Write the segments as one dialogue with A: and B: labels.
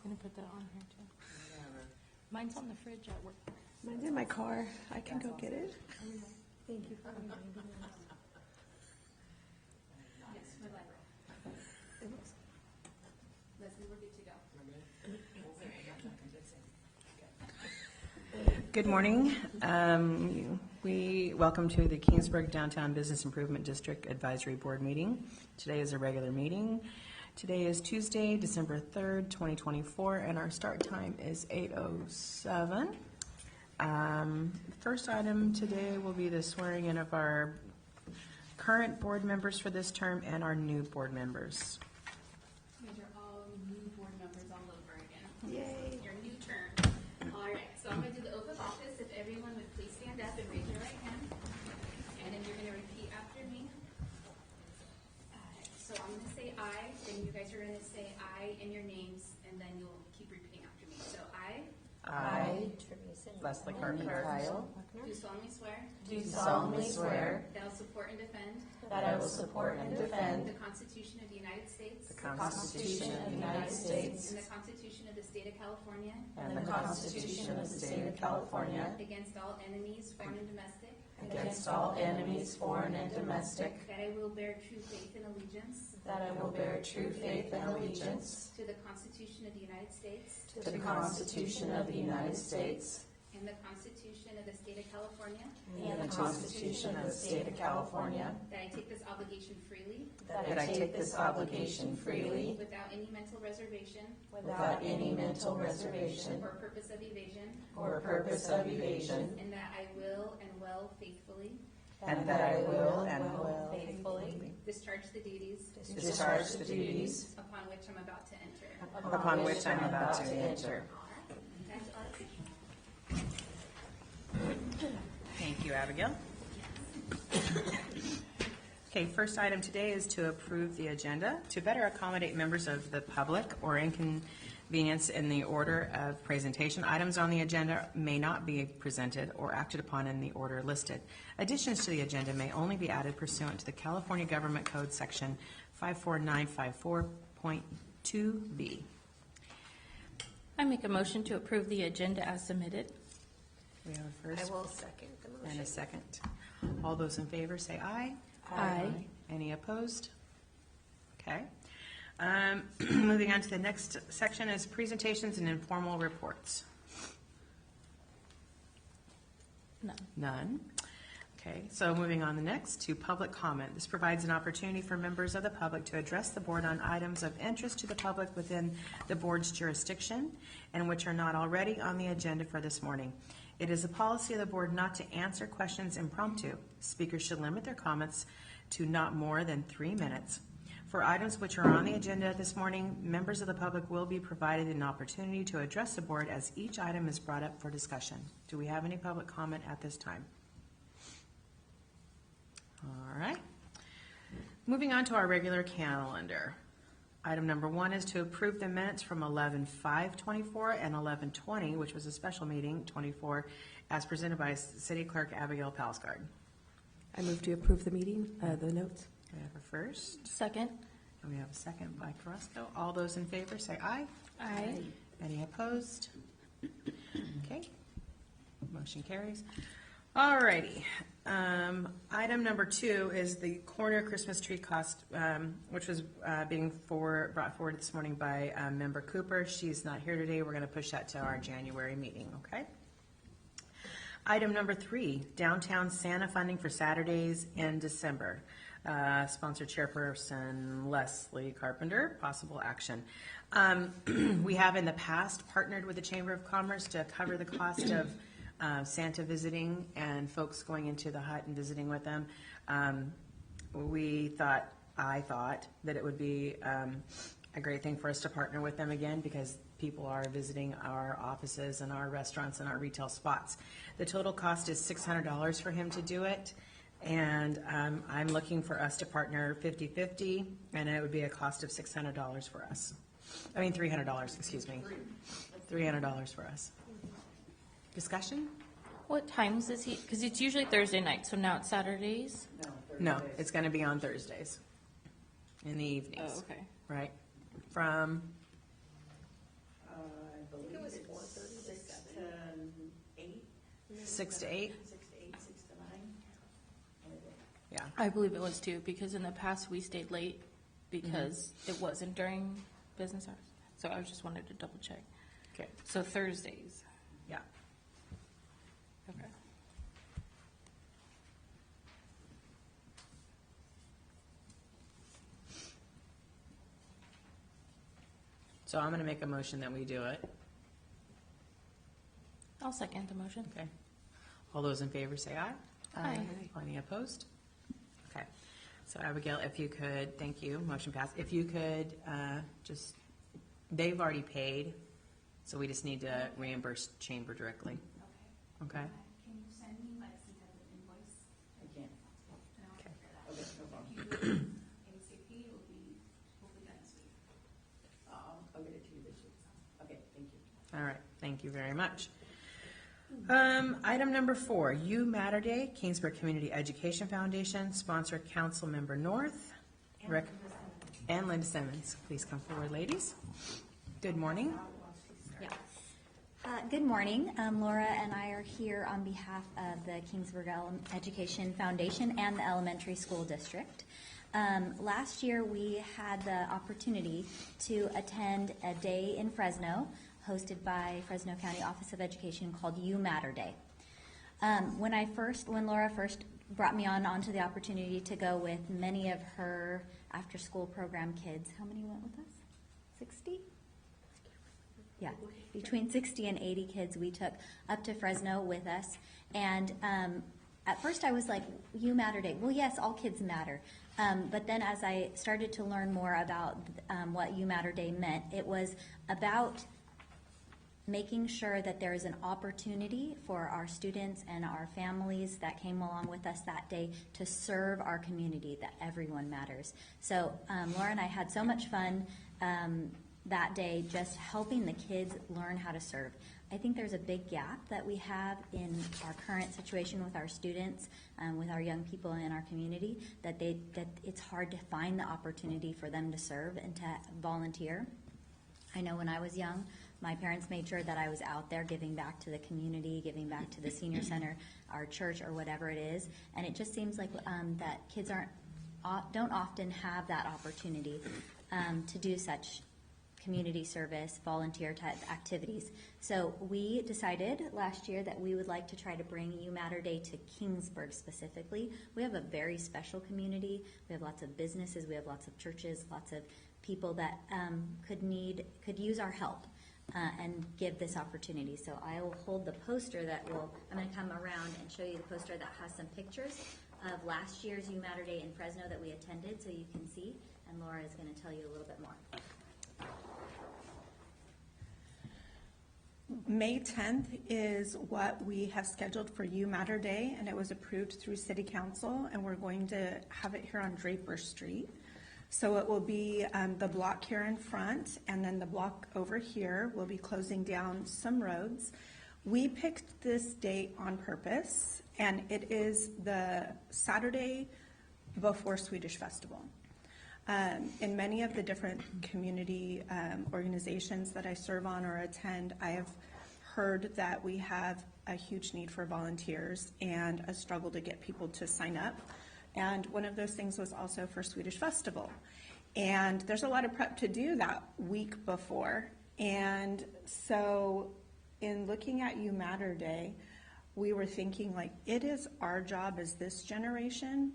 A: gonna put that on here too. Mine's on the fridge at work.
B: Mine's in my car. I can go get it.
A: Thank you for reminding us.
C: Yes, we're live. Leslie, we're good to go.
D: Good morning. We welcome to the Kingsburg Downtown Business Improvement District Advisory Board meeting. Today is a regular meeting. Today is Tuesday, December 3rd, 2024, and our start time is 8:07. First item today will be the swearing in of our current board members for this term and our new board members.
C: These are all new board members all over again.
B: Yay.
C: Your new term. All right, so I'm going to do the oath of office. If everyone would please stand up and raise your right hand. And then you're going to repeat after me. So I'm going to say I, then you guys are going to say I and your names, and then you'll keep repeating after me. So I
D: Leslie Carpenter.
C: do solemnly swear
E: Do solemnly swear
C: that I will support and defend
E: that I will support and defend
C: the Constitution of the United States
D: The
E: the Constitution of the United States
C: and the Constitution of the State of California
E: and the Constitution of the State of California
C: against all enemies, foreign and domestic,
E: against all enemies, foreign and domestic,
C: that I will bear true faith and allegiance
E: that I will bear true faith and allegiance
C: to the Constitution of the United States
E: to the Constitution of the United States
C: and the Constitution of the State of California,
E: and the Constitution of the State of California,
C: that I take this obligation freely
E: that I take this obligation freely
C: without any mental reservation
E: without any mental reservation
C: or purpose of evasion,
E: or purpose of evasion,
C: and that I will and will faithfully
E: and that I will and will faithfully
C: discharge the duties
E: discharge the duties
C: upon which I'm about to enter.
D: Upon which I'm about to enter. Thank you, Abigail. Okay, first item today is to approve the agenda. To better accommodate members of the public or inconvenience in the order of presentation, items on the agenda may not be presented or acted upon in the order listed. Additions to the agenda may only be added pursuant to the California Government Code Section 54954.2B.
A: I make a motion to approve the agenda as submitted.
D: We have a first
B: I will second the motion.
D: and a second. All those in favor say aye.
A: Aye.
D: Any opposed? Okay. Moving on to the next section is presentations and informal reports.
A: None.
D: None. Okay, so moving on the next to public comment. This provides an opportunity for members of the public to address the board on items of interest to the public within the board's jurisdiction and which are not already on the agenda for this morning. It is a policy of the board not to answer questions impromptu. Speakers should limit their comments to not more than 3 minutes. For items which are on the agenda this morning, members of the public will be provided an opportunity to address the board as each item is brought up for discussion. Do we have any public comment at this time? All right. Moving on to our regular calendar. Item number 1 is to approve the minutes from 11/5/24 and 11/20, which was a special meeting, 24, as presented by City Clerk Abigail Palsgard.
B: I move to approve the meeting, the notes.
D: We have a first,
A: Second.
D: and we have a second by Carrasco. All those in favor say aye.
A: Aye.
D: Any opposed? Okay. Motion carries. All righty. Item number 2 is the corner Christmas tree cost, which was being brought forward this morning by Member Cooper. She's not here today. We're going to push that to our January meeting, okay? Item number 3, downtown Santa funding for Saturdays in December. Sponsored chairperson Leslie Carpenter, possible action. We have in the past partnered with the Chamber of Commerce to cover the cost of Santa visiting and folks going into the hut and visiting with them. I thought that it would be a great thing for us to partner with them again because people are visiting our offices and our restaurants and our retail spots. The total cost is $600 for him to do it. And I'm looking for us to partner 50-50, and it would be a cost of $600 for us. I mean, $300, excuse me. $300 for us. Discussion?
A: What times is he? Because it's usually Thursday night, so now it's Saturdays.
D: No, it's going to be on Thursdays in the evenings.
A: Oh, okay.
D: Right? From
E: believe it was 4:30 to 8.
D: 6 to 8?
E: 6 to 8, 6 to 9.
D: Yeah.
A: I believe it was too, because in the past, we stayed late because it wasn't during business hours. So I just wanted to double check.
D: Okay,
A: So Thursdays.
D: yeah.
A: Okay.
D: So I'm gonna make a motion that we do it.
A: I'll second the motion.
D: Okay. All those in favor say aye.
A: Aye.
D: Any opposed? Okay. So Abigail, if you could, thank you, motion passed. If you could, just, they've already paid, so we just need to reimburse Chamber directly.
C: Okay.
D: Okay?
C: Can you send me like some type of invoice?
E: Again.
C: And I'll
D: Okay.
C: figure that out.
E: Okay, no problem.
C: If you do it ASAP, it'll be hopefully done this week.
E: I'll get it to you this week. Okay, thank you.
D: All right, thank you very much. Item number 4, You Matter Day, Kingsburg Community Education Foundation, sponsored Council Member North. And Linda Simmons. Please come forward, ladies. Good morning.
F: Good morning. Laura and I are here on behalf of the Kingsburg Education Foundation and the Elementary School District. Last year, we had the opportunity to attend a day in Fresno, hosted by Fresno County Office of Education, called You Matter Day. When Laura first brought me onto the opportunity to go with many of her after-school program kids, how many went with us? 60? Yeah, between 60 and 80 kids we took up to Fresno with us. And at first I was like, You Matter Day. Well, yes, all kids matter. But then as I started to learn more about what You Matter Day meant, it was about making sure that there is an opportunity for our students and our families that came along with us that day to serve our community, that everyone matters. So Laura and I had so much fun that day just helping the kids learn how to serve. I think there's a big gap that we have in our current situation with our students, with our young people in our community, that it's hard to find the opportunity for them to serve and to volunteer. I know when I was young, my parents made sure that I was out there giving back to the community, giving back to the senior center, our church, or whatever it is. And it just seems like that kids don't often have that opportunity to do such community service, volunteer type activities. So we decided last year that we would like to try to bring You Matter Day to Kingsburg specifically. We have a very special community. We have lots of businesses, we have lots of churches, lots of people that could use our help and give this opportunity. So I will hold the poster I'm going to come around and show you the poster that has some pictures of last year's You Matter Day in Fresno that we attended, so you can see, and Laura is going to tell you a little bit more.
G: May 10th is what we have scheduled for You Matter Day, and it was approved through City Council, and we're going to have it here on Draper Street. So it will be the block here in front, and then the block over here will be closing down some roads. We picked this date on purpose, and it is the Saturday before Swedish Festival. In many of the different community organizations that I serve on or attend, I have heard that we have a huge need for volunteers and a struggle to get people to sign up. And one of those things was also for Swedish Festival. And there's a lot of prep to do that week before. And so in looking at You Matter Day, we were thinking, like, it is our job as this generation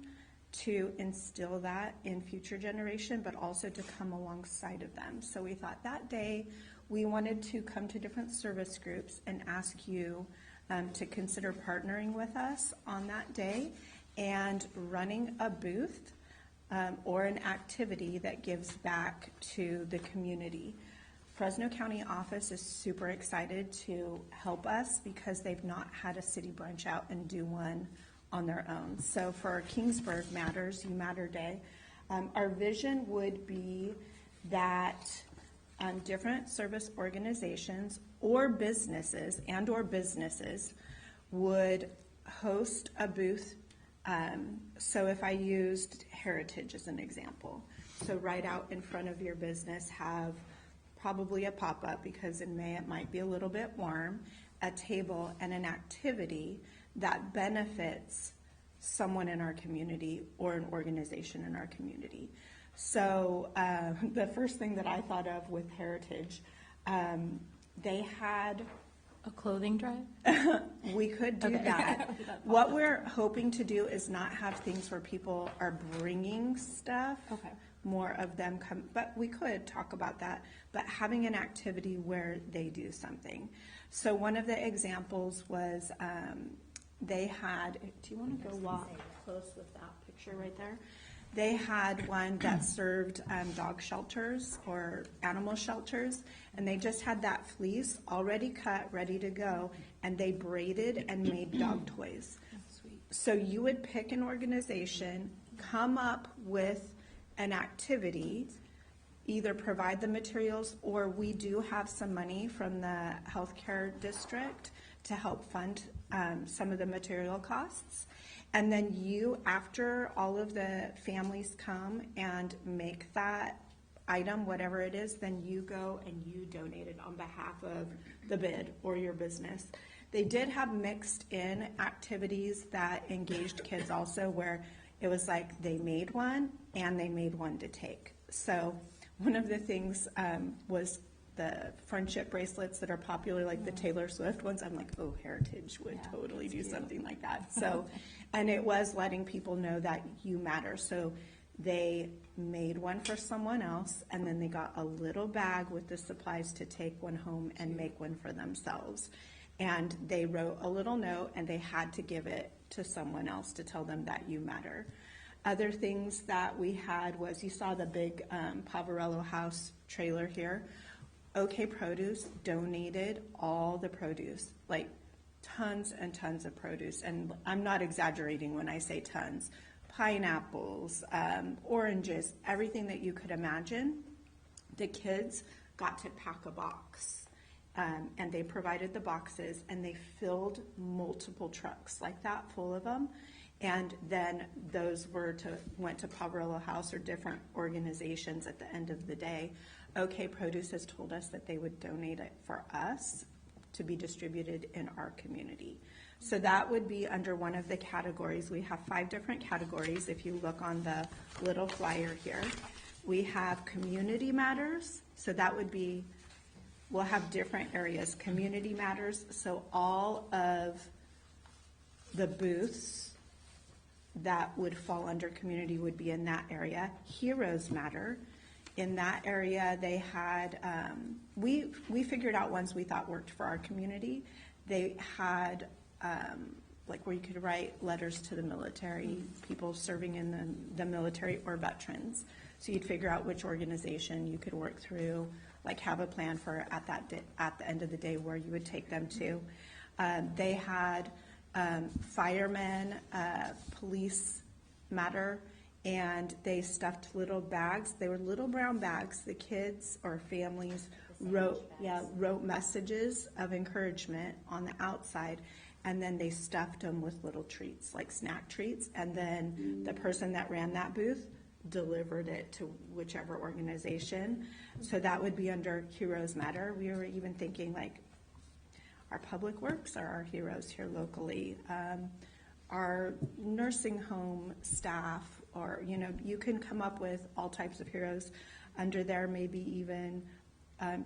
G: to instill that in future generation, but also to come alongside of them. So we thought that day we wanted to come to different service groups and ask you to consider partnering with us on that day and running a booth or an activity that gives back to the community. Fresno County office is super excited to help us because they've not had a city branch out and do one on their own. So for Kingsburg Matters, You Matter Day, our vision would be that different service organizations or businesses would host a booth. So if I used Heritage as an example, so right out in front of your business have probably a pop-up because in May it might be a little bit warm, a table and an activity that benefits someone in our community or an organization in our community. So the first thing that I thought of with Heritage, they had,
A: A clothing drive?
G: we could do that. What we're hoping to do is not have things where people are bringing stuff.
A: Okay.
G: More of them come, but we could talk about that, but having an activity where they do something. So one of the examples was, they had, do you want to go walk close with that picture right there? They had one that served dog shelters or animal shelters, and they just had that fleece already cut, ready to go, and they braided and made dog toys.
A: Sweet.
G: So you would pick an organization, come up with an activity, either provide the materials, or we do have some money from the healthcare district to help fund some of the material costs. And then you, after all of the families come and make that item, whatever it is, then you go and you donate it on behalf of the bid or your business. They did have mixed in activities that engaged kids also, where it was like they made one and they made one to take. So one of the things was the friendship bracelets that are popular, like the Taylor Swift ones. I'm like, oh, Heritage would totally do something like that. So, and it was letting people know that you matter. So they made one for someone else, and then they got a little bag with the supplies to take one home and make one for themselves. And they wrote a little note, and they had to give it to someone else to tell them that you matter. Other things that we had was, you saw the big Poverello House trailer here. OK Produce donated all the produce, like tons and tons of produce. And I'm not exaggerating when I say tons. Pineapples, oranges, everything that you could imagine. The kids got to pack a box. And they provided the boxes, and they filled multiple trucks like that full of them. And then those went to Poverello House or different organizations at the end of the day. OK Produce has told us that they would donate it for us to be distributed in our community. So that would be under one of the categories. We have 5 different categories. If you look on the little flyer here, we have Community Matters. So that would be, we'll have different areas. Community Matters, so all of the booths that would fall under community would be in that area. Heroes Matter. In that area, they had, we figured out ones we thought worked for our community. They had, like where you could write letters to the military, people serving in the military or veterans. So you'd figure out which organization you could work through, like have a plan for at the end of the day where you would take them to. They had firemen, police matter, and they stuffed little bags. They were little brown bags. The kids or families wrote messages of encouragement on the outside, and then they stuffed them with little treats, like snack treats, and then the person that ran that booth delivered it to whichever organization. So that would be under Heroes Matter. We were even thinking like our public works are our heroes here locally, our nursing home staff, or you can come up with all types of heroes under there. Maybe even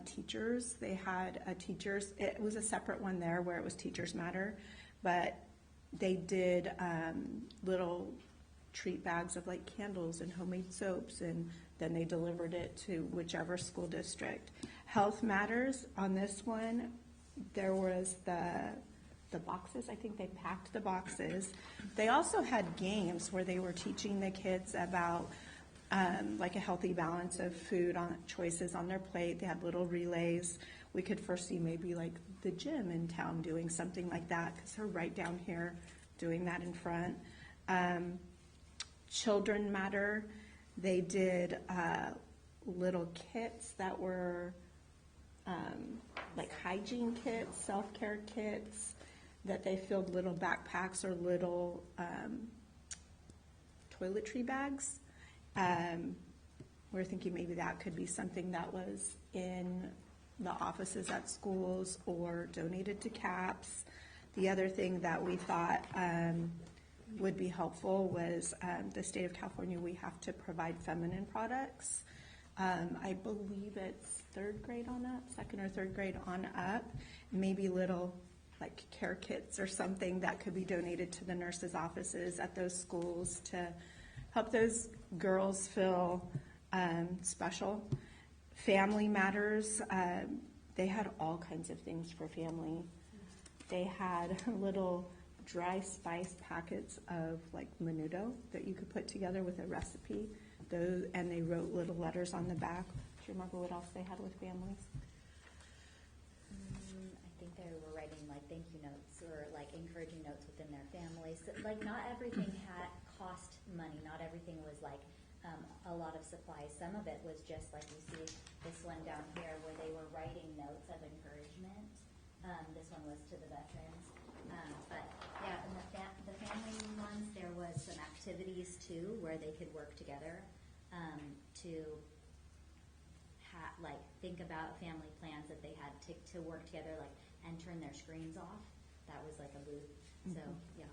G: teachers. They had teachers. It was a separate one there where it was Teachers Matter, but they did little treat bags of like candles and homemade soaps, and then they delivered it to whichever school district. Health Matters, on this one, there was the boxes. I think they packed the boxes. They also had games where they were teaching the kids about like a healthy balance of food choices on their plate. They had little relays. We could foresee maybe like the gym in town doing something like that, because they're right down here doing that in front. Children Matter, they did little kits that were like hygiene kits, self-care kits, that they filled little backpacks or little toiletry bags. We're thinking maybe that could be something that was in the offices at schools or donated to CAPS. The other thing that we thought would be helpful was the state of California, we have to provide feminine products. I believe it's third grade on up, second or third grade on up, maybe little like care kits or something that could be donated to the nurses' offices at those schools to help those girls feel special. Family Matters, they had all kinds of things for family. They had little dry spice packets of like menudo that you could put together with a recipe. Those, and they wrote little letters on the back. Do you remember what else they had with families?
F: I think they were writing like thank you notes or like encouraging notes within their families. So, like not everything had cost money. Not everything was like a lot of supplies. Some of it was just like you see this one down here where they were writing notes of encouragement. This one was to the veterans. But yeah, in the family ones, there was some activities too where they could work together to like think about family plans that they had to work together, like and turn their screens off. That was like a booth. So yeah.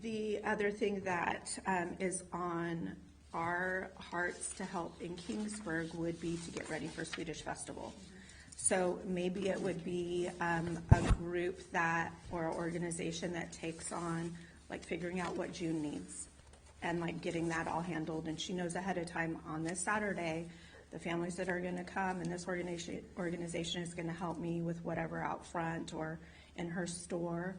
G: The other thing that is on our hearts to help in Kingsburg would be to get ready for Swedish Festival. So maybe it would be a group that or organization that takes on like figuring out what June needs and like getting that all handled. And she knows ahead of time on this Saturday the families that are going to come, and this organization is going to help me with whatever out front or in her store,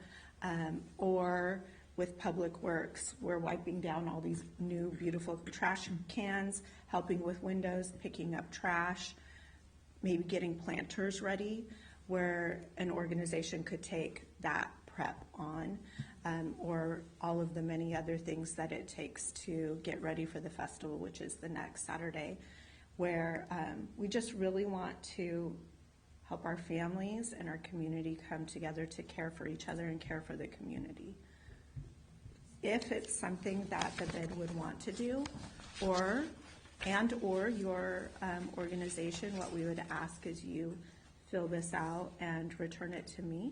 G: or with Public Works. We're wiping down all these new beautiful trash cans, helping with windows, picking up trash, maybe getting planters ready, where an organization could take that prep on, or all of the many other things that it takes to get ready for the festival, which is the next Saturday, where we just really want to help our families and our community come together to care for each other and care for the community. If it's something that the bid would want to do, or your organization, what we would ask is you fill this out and return it to me.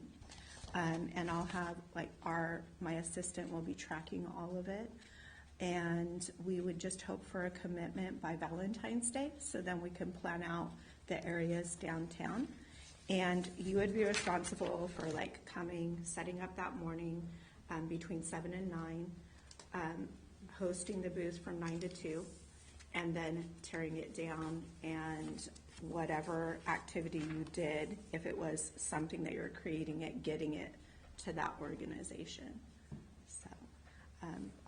G: And I'll have like my assistant will be tracking all of it. And we would just hope for a commitment by Valentine's Day, so then we can plan out the areas downtown. And you would be responsible for like coming, setting up that morning between 7 and 9, hosting the booth from 9 to 2, and then tearing it down, and whatever activity you did, if it was something that you're creating it, getting it to that organization. So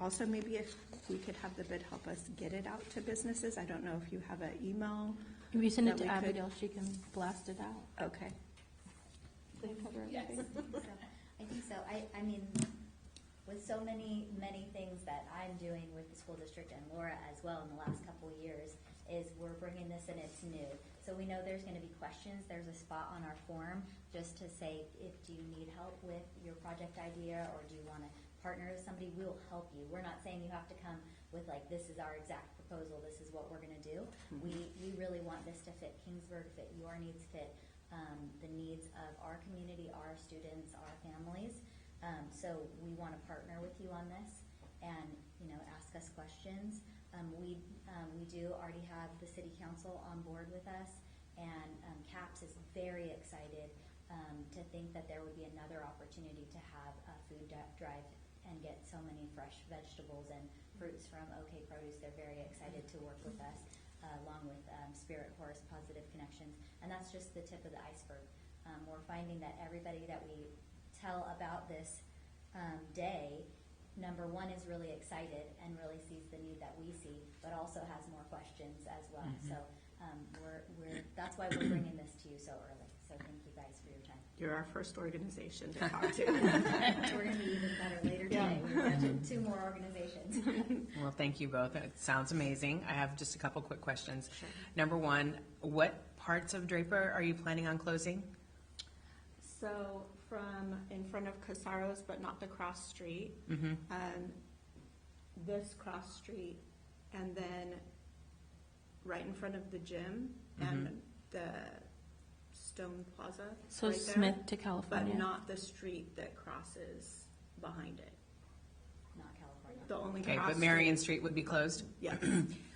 G: also maybe if we could have the bid help us get it out to businesses. I don't know if you have an email.
A: If you send it
G: that
A: to
G: we could-
A: Abigail, she can blast it out.
G: Okay. Did I cover
C: Yes.
G: everything?
F: I think so. I mean, with so many things that I'm doing with the school district and Laura as well in the last couple of years, is we're bringing this and it's new. So we know there's going to be questions. There's a spot on our form just to say, do you need help with your project idea, or do you want to partner with somebody? We'll help you. We're not saying you have to come with like, this is our exact proposal, this is what we're going to do. We really want this to fit Kingsburg, fit your needs, fit the needs of our community, our students, our families. So we want to partner with you on this and, ask us questions. We do already have the city council on board with us, and CAPS is very excited to think that there would be another opportunity to have a food drive and get so many fresh vegetables and fruits from OK Produce. They're very excited to work with us, along with Spirit Horse, Positive Connections, and that's just the tip of the iceberg. We're finding that everybody that we tell about this day, number one, is really excited and really sees the need that we see, but also has more questions as well. So that's why we're bringing this to you so early. So thank you guys for your time.
G: You're our first organization to talk to.
F: We're going to be even better later today. We've got 2 more organizations.
D: Well, thank you both. It sounds amazing. I have just a couple quick questions. Sure. Number one, what parts of Draper are you planning on closing?
G: So from in front of Casaro's, but not the cross street, this cross street, and then right in front of the gym and the Stone Plaza.
A: So
G: right there,
A: Smith to
G: But
A: California.
G: not the street that crosses behind it.
F: Not California.
G: The only
D: Okay,
G: cross
D: but Marion Street would be closed?
G: Yeah.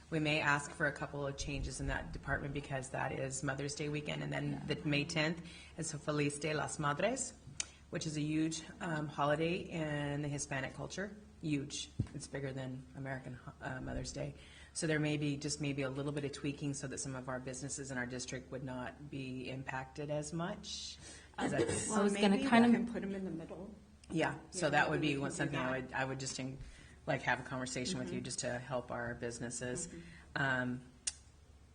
D: We may ask for a couple of changes in that department because that is Mother's Day weekend, and then the May 10th is Feliz de las Madres, which is a huge holiday in the Hispanic culture. Huge. It's bigger than American Mother's Day. So there may be just maybe a little bit of tweaking so that some of our businesses in our district would not be impacted as much. 'Cause that's-
G: Well,
A: I was gonna
G: maybe we
A: kind of-
G: can put them in the middle.
D: Yeah, so
G: Yeah,
D: that would
G: maybe
D: be
G: we can do
D: something
G: that.
D: I would just like have a conversation with you just to help our businesses.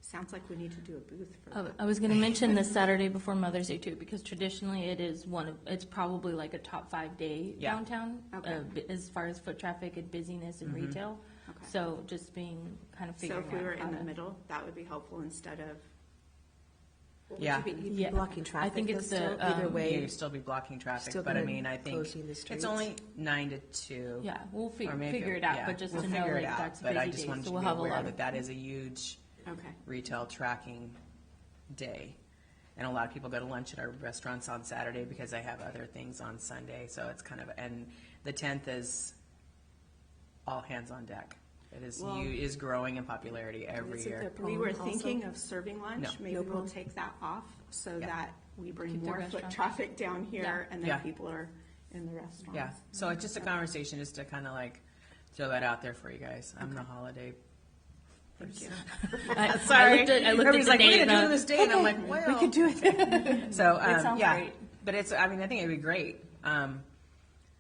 G: Sounds like we need to do a booth for that.
A: I was going to mention this Saturday before Mother's Day too, because traditionally it is it's probably like a top 5 day
D: Yeah.
A: downtown,
G: Okay.
A: As far as foot traffic and busyness and retail.
G: Okay.
A: So just being kind of
G: So
A: figuring
G: if we were
A: out how
G: in the
A: to.
G: middle, that would be helpful instead of,
D: Yeah.
B: You'd be
A: Yeah.
B: blocking traffic.
A: I think it's
B: though,
A: the,
B: still, either way.
D: You'd still be blocking traffic,
B: Still
D: but I
B: gonna
D: mean, I think
B: closing the
D: it's
B: streets.
D: only 9 to 2.
A: Yeah, we'll
D: or maybe-
A: figure it out,
D: yeah,
A: but just
D: we'll
A: to know
D: figure it
A: like
D: out,
A: that's
D: but I
A: busy
D: just
A: days,
D: wanted
A: so
D: you
A: we'll
D: to be
A: have a
D: aware
A: lot
D: that
A: of.
D: that is a huge
G: okay.
D: retail tracking day. And a lot of people go to lunch at our restaurants on Saturday because they have other things on Sunday, so it's kind of, and the 10th is all hands on deck. It is,
G: Well-
D: is growing in popularity every
B: Isn't
D: year.
B: there
G: We were
B: prom also?
G: thinking of serving lunch.
D: No.
G: Maybe
B: No
G: we'll
B: prom?
G: take that off so
D: Yeah.
G: that we bring
A: Keep the
G: more foot
A: restaurant.
G: traffic down here
A: Yeah.
G: and then
D: Yeah.
G: people are in the restaurants.
D: Yeah, so it's just a conversation, just to kind of like throw that out there for you guys. I'm the holiday.
G: Thank you.
A: I looked at
D: Everybody's
A: the
D: like,
A: date
D: we're
A: and
D: gonna
A: I
D: do
A: was-
D: this day, and I'm like, well.
A: We could do it.
D: So,
A: It sounds
D: yeah,
A: great.
D: but it's, I mean, I think it'd be great.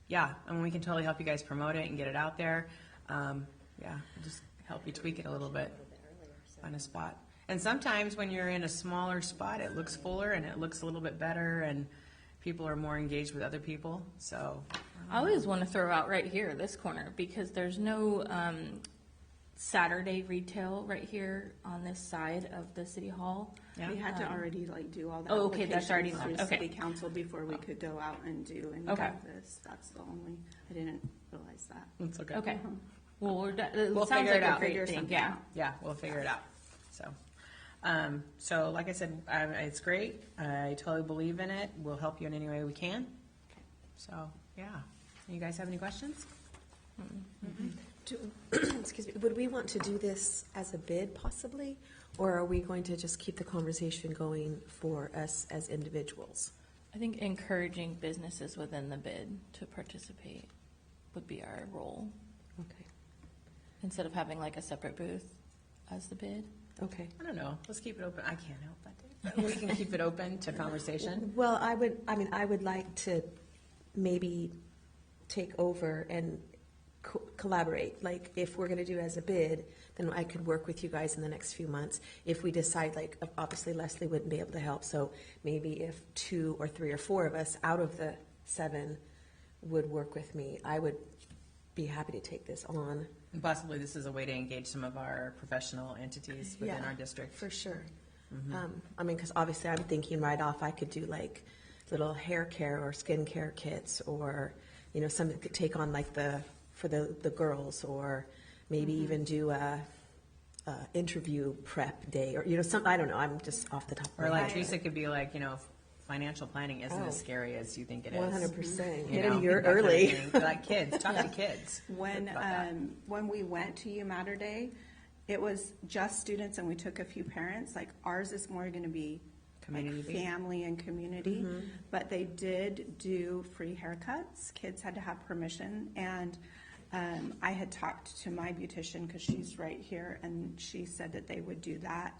D: Yeah, I mean, we can totally help you guys promote it and get it out there. Yeah, just help you tweak it a little bit, find a spot. And sometimes when you're in a smaller spot, it looks fuller and it looks a little bit better, and people are more engaged with other people, so.
A: I always want to throw out right here, this corner, because there's no Saturday retail right here on this side of the city hall.
D: Yeah.
G: We had to already like do all the
A: Oh, okay, that's already
G: applications
A: done.
G: through
A: Okay.
G: city council before we could go out and do any
A: Okay.
G: of this. That's the only, I didn't realize that.
D: It's okay.
A: Okay. Well, it
D: We'll
A: sounds
D: figure
A: like
D: it
A: a
D: out.
A: great
G: Figure
A: thing,
G: something
A: yeah.
G: out.
D: Yeah, we'll figure it out, so. So like I said, it's great, I totally believe in it, we'll help you in any way we can. So, yeah, you guys have any questions?
B: Excuse me, would we want to do this as a bid possibly? Or are we going to just keep the conversation going for us as individuals?
A: I think encouraging businesses within the bid to participate would be our role,
B: Okay,
A: instead of having like a separate booth as the bid.
B: okay.
D: I don't know, let's keep it open, I can't help that, Dave. We can keep it open to conversation.
B: Well, I would like to maybe take over and collaborate. Like, if we're gonna do it as a bid, then I could work with you guys in the next few months. If we decide, like, obviously Leslie wouldn't be able to help, so maybe if 2 or 3 or 4 of us out of the 7 would work with me, I would be happy to take this on.
D: And possibly this is a way to engage some of our professional entities within
B: Yeah,
D: our district.
B: For sure. I mean, because obviously I'm thinking right off, I could do like little hair care or skin care kits, or, you know, something could take on like for the girls, or maybe even do a interview prep day, or, you know, some, I don't know, I'm just off the top of
D: Or
B: my
D: like
B: head.
D: Teresa could be like, you know, financial planning isn't
B: Oh.
D: as scary as you think it is.
B: 100%.
D: You
B: Get
D: know,
B: in here
D: that kind of
B: early.
D: thing. Like kids, talk to kids.
G: When,
D: about that.
G: when we went to You Matter Day, it was just students and we took a few parents. Like, ours is more gonna be like
D: Community.
G: family and community. But they did do free haircuts. Kids had to have permission. And I had talked to my beautician, because she's right here, and she said that they would do that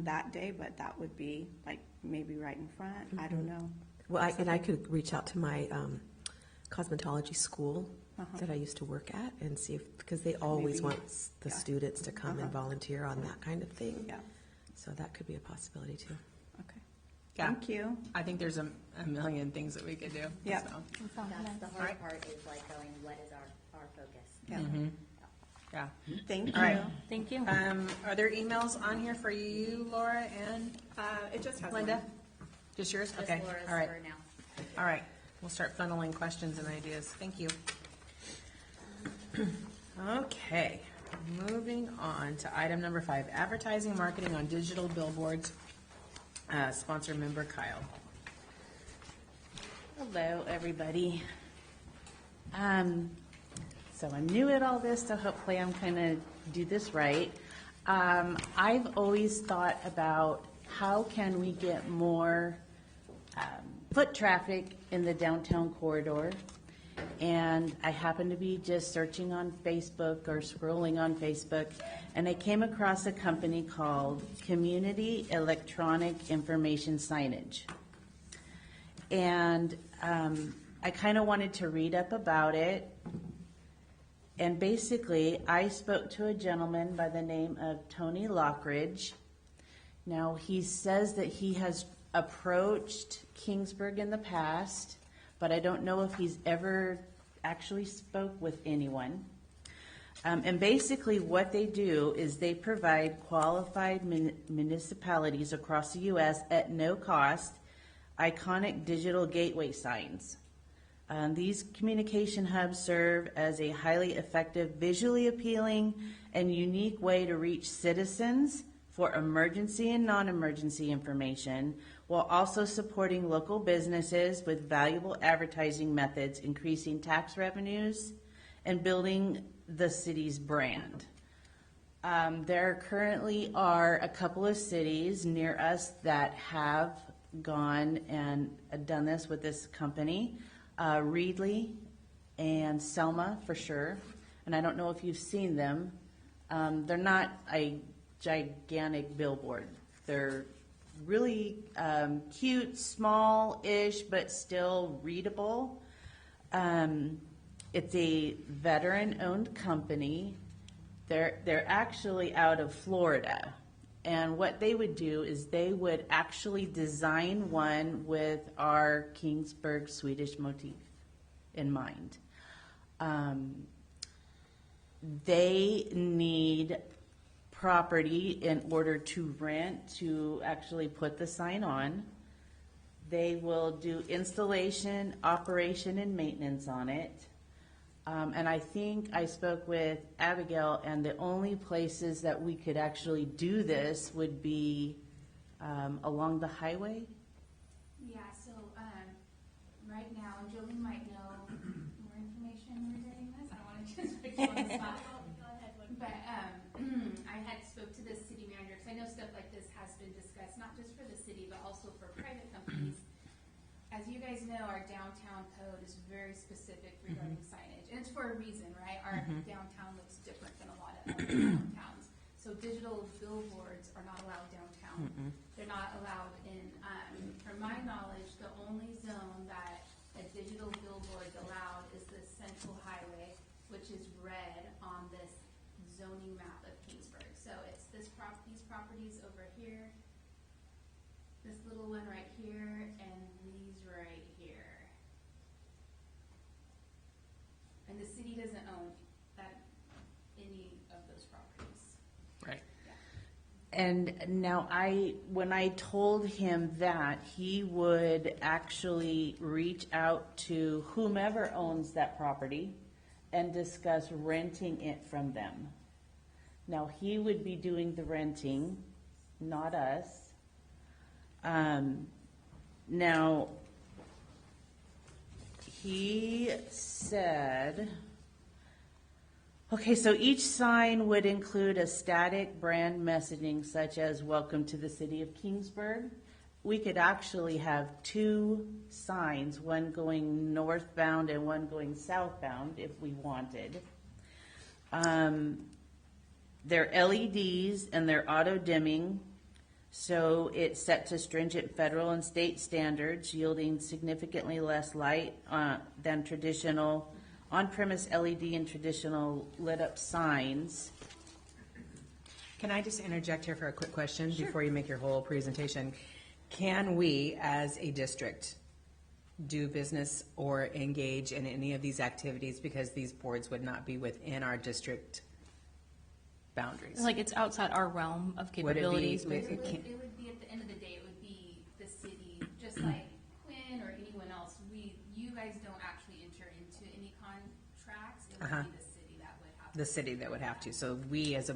G: that day, but that would be like maybe right in front. I don't know.
B: Well, I could reach out to my cosmetology school that I used to work at and see if, because they always
G: Maybe,
B: want the
G: yeah.
B: students to come and volunteer on that kind of thing.
G: Yeah,
B: So that could be a possibility too.
G: okay.
D: Yeah.
G: Thank you.
D: I think there's a million things that we could do.
G: Yep.
D: so.
F: That's the hard
D: Alright.
F: part, is like going, what is our focus?
G: Yeah.
D: Yeah.
G: Thank you.
D: All right.
A: Thank you.
D: Are there emails on here for you, Laura and
G: It just has
D: Linda?
G: one.
D: Just yours?
F: Just
D: Okay.
F: Laura's
D: All right.
F: for now.
D: All right. We'll start funneling questions and ideas. Thank you. Okay. Moving on to item number 5, advertising and marketing on digital billboards Sponsor member Kyle.
E: Hello, everybody. So I'm new at all this, so hopefully I'm gonna do this right. I've always thought about how can we get more foot traffic in the downtown corridor. And I happened to be just searching on Facebook or scrolling on Facebook, and I came across a company called Community Electronic Information Signage. And I kind of wanted to read up about it. And basically, I spoke to a gentleman by the name of Tony Lockridge. Now, he says that he has approached Kingsburg in the past, but I don't know if he's ever actually spoke with anyone. And basically what they do is they provide qualified municipalities across the U.S. at no cost iconic digital gateway signs. These communication hubs serve as a highly effective, visually appealing, and unique way to reach citizens for emergency and non-emergency information, while also supporting local businesses with valuable advertising methods, increasing tax revenues, and building the city's brand. There currently are a couple of cities near us that have gone and done this with this company. Reedley and Selma for sure, and I don't know if you've seen them. They're not a gigantic billboard. They're really cute, small-ish, but still readable. It's a veteran-owned company. They're actually out of Florida. And what they would do is they would actually design one with our Kingsburg Swedish motif in mind. They need property in order to rent to actually put the sign on. They will do installation, operation, and maintenance on it. And I think I spoke with Abigail, and the only places that we could actually do this would be along the highway.
C: Yeah, so, right now, and Jolene might know more information regarding this, I don't wanna just put you on the spot. But, I had spoke to the city manager, because I know stuff like this has been discussed, not just for the city, but also for private companies. As you guys know, our downtown code is very specific regarding signage, and it's for a reason, right? Our downtown looks different than a lot of other downtowns. So digital billboards are not allowed downtown. They're not allowed in, from my knowledge, the only zone that a digital billboard is allowed is the central highway, which is red on this zoning map of Kingsburg. So it's these properties over here, this little one right here, and these right here. And the city doesn't own that, any of those properties.
D: Right.
E: And now when I told him that, he would actually reach out to whomever owns that property and discuss renting it from them. Now, he would be doing the renting, not us. Now, he said, okay, so each sign would include a static brand messaging such as "Welcome to the City of Kingsburg." We could actually have two signs, one going northbound and one going southbound if we wanted. They're LEDs and they're auto dimming. So it's set to stringent federal and state standards, yielding significantly less light than traditional on-premise LED and traditional lit-up signs.
D: Can I just interject here for a quick question before you make your whole presentation? Can we, as a district, do business or engage in any of these activities because these boards would not be within our district boundaries?
A: Like, it's outside our realm of
D: Would it be-
A: capabilities.
D: would-
A: basically.
C: It would be, at the end of the day, it would be the city, just like Quinn or anyone else. You guys don't actually enter into any contracts. It would be the city that would have.
D: The city that would have to. So we as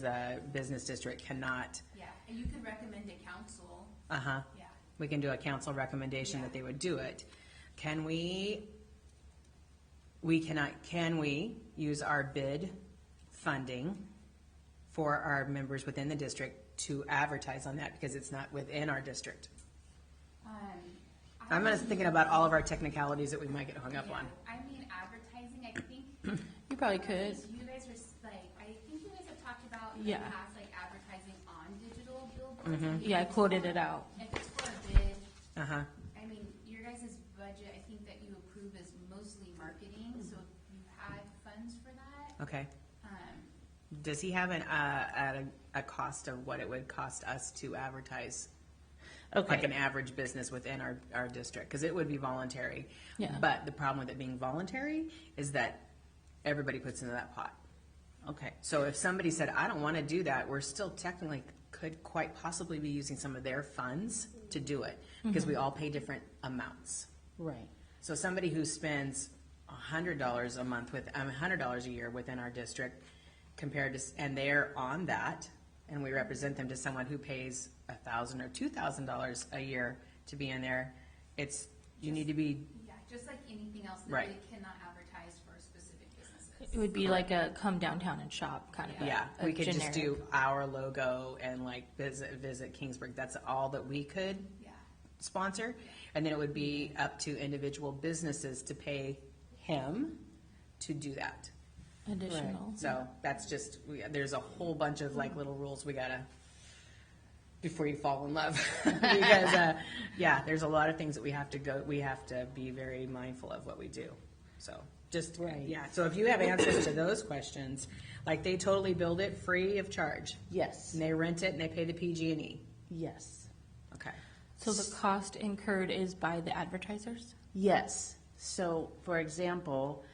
D: a business district cannot.
C: Yeah, and you could recommend to council
D: Uh-huh.
C: Yeah.
D: We can do a council recommendation that they would do it. Can we use our bid funding for our members within the district to advertise on that because it's not within our district? I'm just thinking about all of our technicalities that we might get hung up on.
C: I mean, advertising, I think.
A: You probably could.
C: You guys were like, I think you guys have talked about in
A: Yeah.
C: the past, like advertising on digital billboards.
A: Yeah, I quoted it out.
C: If it's for a bid,
D: Uh-huh.
C: I mean, your guys' budget, I think that you approve is mostly marketing, so if you had funds for that,
D: Okay.
C: um,
D: Does he have a cost of what it would cost us to advertise? Like an
E: Okay,
D: average business within our district, because it would be voluntary.
A: Yeah.
D: But the problem with it being voluntary is that everybody puts into that pot.
E: okay.
D: So if somebody said, I don't want to do that, we're still technically could quite possibly be using some of their funds to do it, because we all pay different amounts.
E: Right.
D: So somebody who spends $100 a month with, $100 a year within our district compared to, and they're on that, and we represent them to someone who pays $1,000 or $2,000 a year to be in there, you need to be,
C: yeah, just like anything else that
D: Right.
C: they cannot advertise for specific businesses.
A: It would be like a come downtown and shop kind of.
D: we could just
A: generic.
D: do our logo and like visit Kingsburg. That's all that we could
C: Yeah.
D: sponsor. And then it would be up to individual businesses to pay him to do that.
A: Additional.
D: So that's just, there's a whole bunch of like little rules we gotta, before you fall in love. Because, there's a lot of things that we have to be very mindful of what we do. So just,
E: Right.
D: so if you have answers to those questions, like they totally build it free of charge.
E: Yes,
D: And they rent it and they pay the PG&E.
E: yes,
D: Okay.
A: So the cost incurred is by the advertisers?
E: yes. So, for example,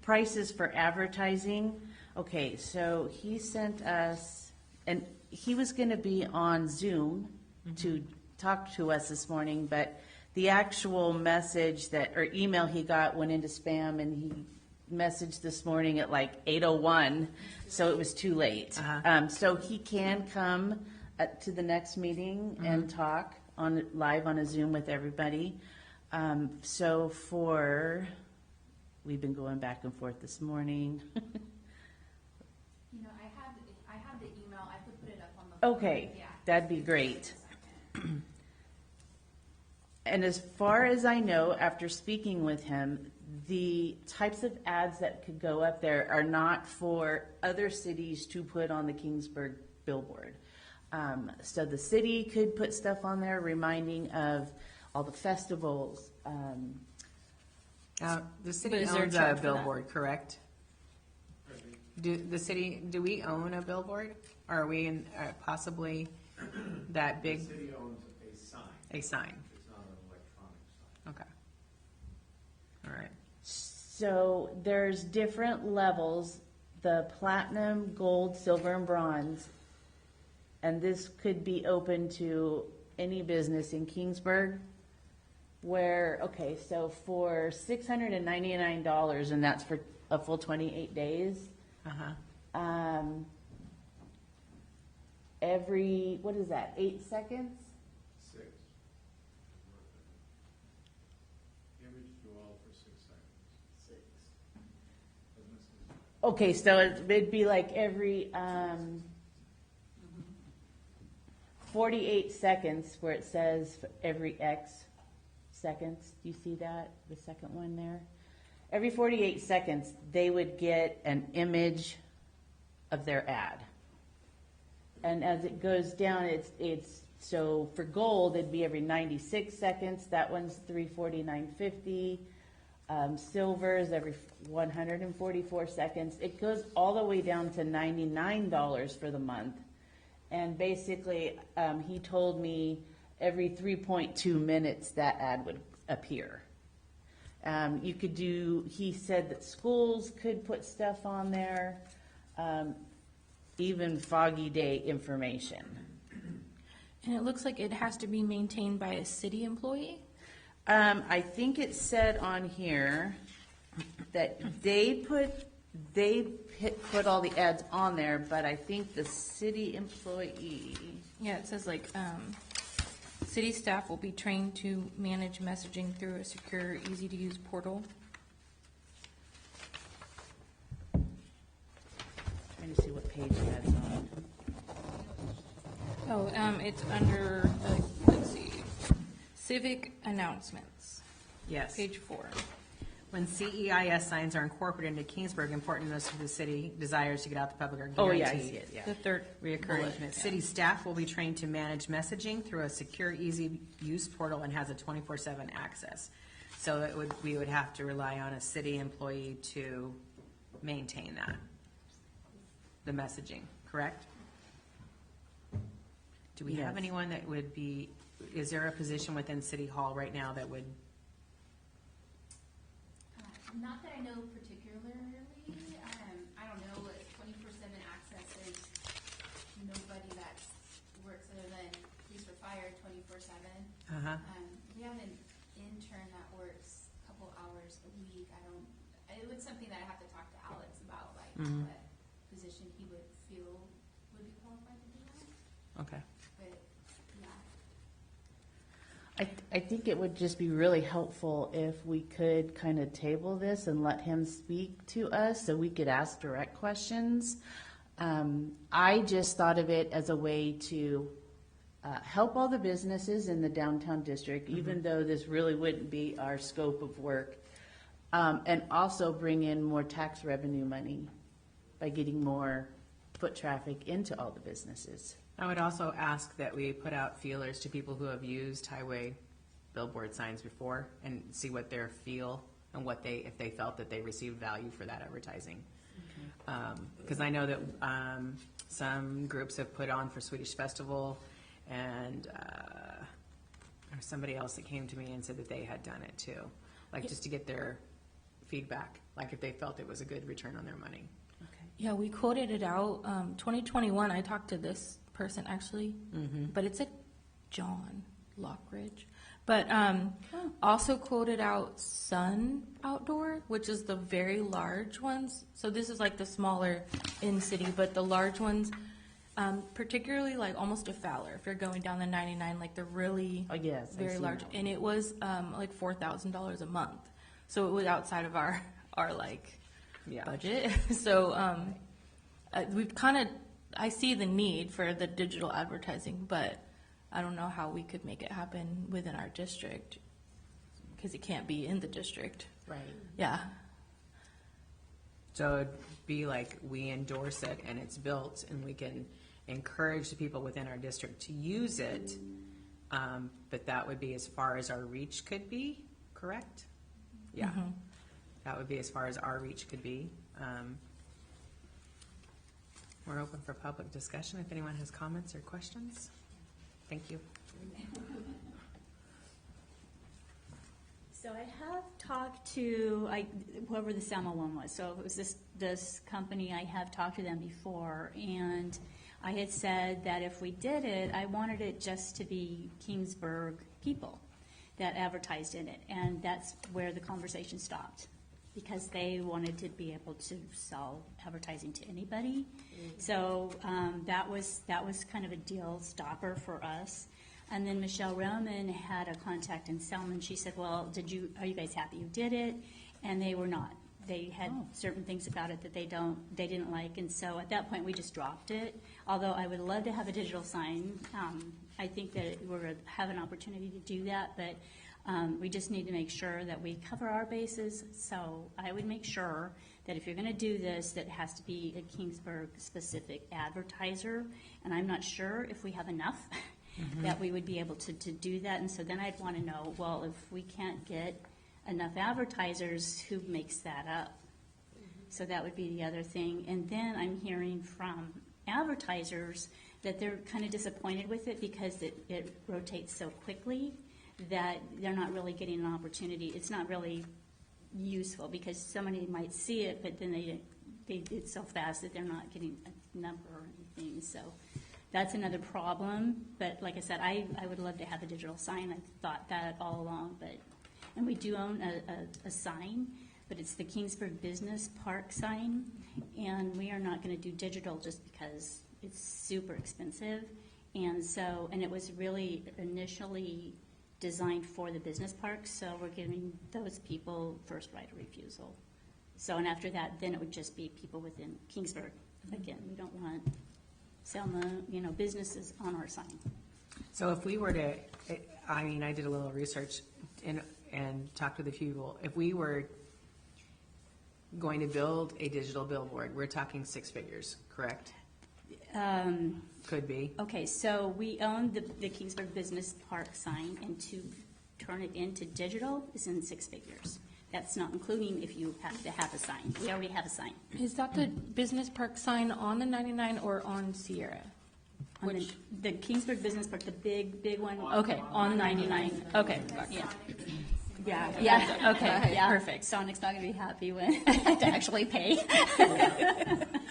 E: prices for advertising, okay, so he sent us, and he was gonna be on Zoom to talk to us this morning, but the actual message or email he got went into spam, and he messaged this morning at like 8:01, so it was too late. So he can come to the next meeting and talk live on a Zoom with everybody. We've been going back and forth this morning.
C: You know, I have the email, I could put it up on the.
E: Okay,
C: Yeah.
E: that'd be great. And as far as I know, after speaking with him, the types of ads that could go up there are not for other cities to put on the Kingsburg billboard. So the city could put stuff on there reminding of all the festivals.
D: The city
A: But is there a
D: owns
A: charge
D: a
A: for that?
D: billboard, correct? Do we own a billboard? Or are we in, possibly that big,
H: The city owns a sign.
D: a sign?
H: It's not an electronic sign.
D: Okay. All right.
E: So there's different levels, the platinum, gold, silver, and bronze. And this could be open to any business in Kingsburg where, okay, so for $699, and that's for a full 28 days,
D: Uh-huh.
E: every, what is that, 8 seconds?
H: 6. Average dwell for 6 seconds. 6.
E: Okay, so it'd be like every 48 seconds where it says every X seconds. Do you see that? The second one there? Every 48 seconds, they would get an image of their ad. And as it goes down, it's so for gold, it'd be every 96 seconds. That one's $349.50. Silver is every 144 seconds. It goes all the way down to $99 for the month. And basically, he told me every 3.2 minutes that ad would appear. You could he said that schools could put stuff on there, even foggy day information.
A: And it looks like it has to be maintained by a city employee?
E: I think it said on here that they put all the ads on there, but I think the city employee,
A: Yeah, it says like, City staff will be trained to manage messaging through a secure, easy-to-use portal.
E: Trying to see what page that's on.
A: Oh, it's under, let's see, civic announcements,
D: Yes.
A: page 4.
D: When CEIS signs are incorporated into Kingsburg, important notice to the city desires to get out to public are
E: Oh,
D: guaranteed.
E: yeah, I see it, yeah.
A: The third
D: Reoccurring.
A: bullet.
D: City staff will be trained to manage messaging through a secure, easy-use portal and has a 24/7 access. So we would have to rely on a city employee to maintain that, the messaging, correct? Do we have
E: Yes.
D: anyone that would be, is there a position within City Hall right now that would,
C: Not that I know particularly, I don't know what 24/7 access is. Nobody that works other than police or fire 24/7.
D: uh-huh,
C: We have an intern that works a couple hours a week. It was something that I have to talk to Alex about, like
D: Mhm.
C: what position he would feel would be qualified to do that.
D: okay.
C: But, yeah.
E: I think it would just be really helpful if we could kind of table this and let him speak to us so we could ask direct questions. I just thought of it as a way to help all the businesses in the downtown district, even though this really wouldn't be our scope of work, and also bring in more tax revenue money by getting more foot traffic into all the businesses.
D: I would also ask that we put out feelers to people who have used highway billboard signs before and see what their feel and if they felt that they received value for that advertising. Because I know that some groups have put on for Swedish Festival, and there was somebody else that came to me and said that they had done it too, like just to get their feedback, like if they felt it was a good return on their money.
A: Yeah, we quoted it out, 2021, I talked to this person actually, but it's a John Lockridge. But also quoted out Sun Outdoor, which is the very large ones. So this is like the smaller in-city, but the large ones, particularly like almost a Fowler, if you're going down the 99, like the really
E: Oh, yes, I've
A: very
E: seen
A: large.
E: that one.
A: And it was like $4,000 a month. So it was outside of our like
D: Yeah.
A: budget. So we've kind of, I see the need for the digital advertising, but I don't know how we could make it happen within our district because it can't be in the district.
E: Right.
A: Yeah.
D: So it'd be like we endorse it and it's built and we can encourage the people within our district to use it. But that would be as far as our reach could be, correct? Yeah. That would be as far as our reach could be. We're open for public discussion if anyone has comments or questions. Thank you.
F: So I have talked to whoever the Selma one was. So it was this company. I have talked to them before, and I had said that if we did it, I wanted it just to be Kingsburg people that advertised in it, and that's where the conversation stopped, because they wanted to be able to sell advertising to anybody. So that was kind of a deal stopper for us. And then Michelle Roman had a contact in Selma, and she said, well, are you guys happy you did it? And they were not. They had certain things about it that they didn't like, and so at that point we just dropped it. Although I would love to have a digital sign. I think that we're going to have an opportunity to do that, but we just need to make sure that we cover our bases. So I would make sure that if you're going to do this, that it has to be a Kingsburg specific advertiser, and I'm not sure if we have enough that we would be able to do that. And so then I'd want to know, well, if we can't get enough advertisers, who makes that up? So that would be the other thing. And then I'm hearing from advertisers that they're kind of disappointed with it because it rotates so quickly that they're not really getting an opportunity. It's not really useful because somebody might see it, but then they did so fast that they're not getting a number or anything. So that's another problem. But like I said, I would love to have a digital sign. I've thought that all along, and we do own a sign, but it's the Kingsburg Business Park sign, and we are not going to do digital just because it's super expensive,
I: And so, and it was really initially designed for the business parks, so we're giving those people first right of refusal. So, and after that, then it would just be people within Kingsburg. Again, we don't want Selma, businesses on our sign.
D: So if we were to, I mean, I did a little research and talked with a few people. If we were going to build a digital billboard, we're talking six figures, correct? Could be.
I: Okay, so we own the Kingsburg Business Park sign, and to turn it into digital is in six figures. That's not including if you have to have a sign. We already have a sign.
A: Is that the business park sign on the 99 or on Sierra?
I: On the Kingsburg Business Park, the big one.
A: Okay, on 99. Okay,
I: Yeah. Yeah, okay, yeah. Perfect. Sonic's not gonna be happy when I have to actually pay.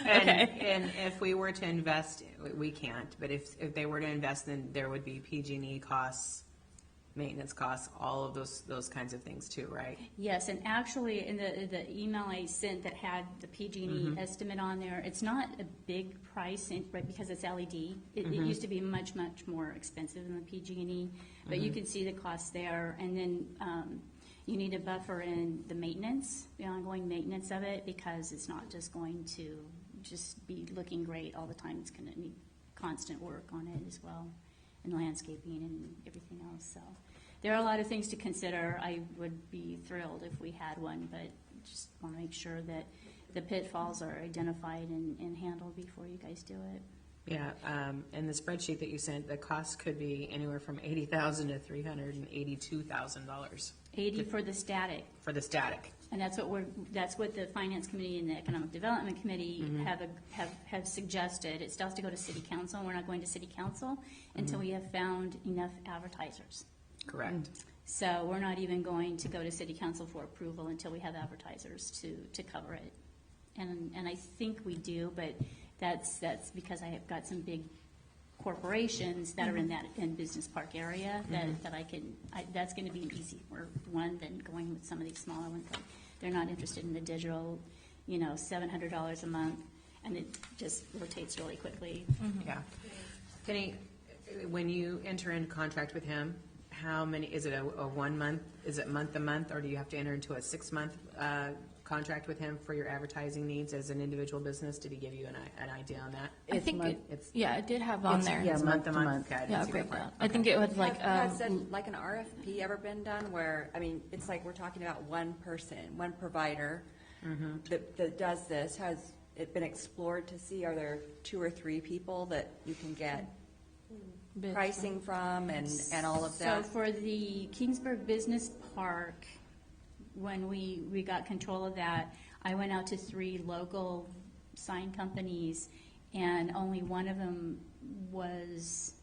D: And if we were to invest, we can't, but if they were to invest, then there would be PG&E costs, maintenance costs, all of those kinds of things too, right?
I: Yes, and actually, in the email I sent that had the PG&E estimate on there, it's not a big price, right, because it's LED. It used to be much more expensive than the PG&E, but you can see the cost there, and then you need to buffer in the maintenance, the ongoing maintenance of it, because it's not just going to just be looking great all the time. It's going to need constant work on it as well, and landscaping and everything else. So there are a lot of things to consider. I would be thrilled if we had one, but just want to make sure that the pitfalls are identified and handled before you guys do it.
D: Yeah, and the spreadsheet that you sent, the cost could be anywhere from $80,000 to $382,000
I: 80 for the static.
D: for the static.
I: And that's what the Finance Committee and the Economic Development Committee have suggested. It still has to go to City Council, and we're not going to City Council until we have found enough advertisers.
D: Correct.
I: So we're not even going to go to City Council for approval until we have advertisers to cover it. And I think we do, but that's because I have got some big corporations that are in business park area that that's going to be an easier one than going with some of these smaller ones. They're not interested in the digital, $700 a month, and it just rotates really quickly.
D: Yeah. Kenny, when you enter into contract with him, how many, is it a 1 month, is it month to month, or do you have to enter into a 6-month contract with him for your advertising needs as an individual business? Did he give you an idea on that?
A: I think
D: It's
A: it did have on there.
D: It's month to month. Okay, I didn't
A: Yeah,
D: see that
A: breakdown.
D: part.
A: I think it was like,
J: Has an RFP ever been done where, it's like we're talking about one person, one provider that does this. Has it been explored to see, are there 2 or 3 people that you can get pricing from and all of that?
I: So for the Kingsburg Business Park, when we got control of that, I went out to 3 local sign companies, and only one of them was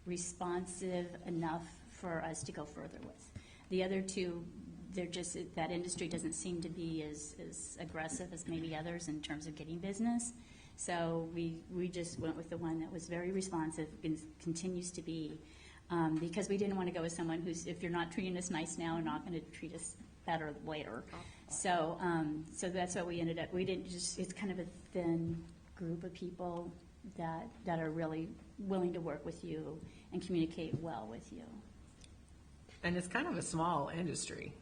I: responsive enough for us to go further with. The other 2, that industry doesn't seem to be as aggressive as maybe others in terms of getting business. So we just went with the one that was very responsive and continues to be, because we didn't want to go with someone who's, if you're not treating us nice now, are not going to treat us better later. So that's what we ended up. We didn't just. It's kind of a thin group of people that are really willing to work with you and communicate well with you.
D: And it's kind of a small industry.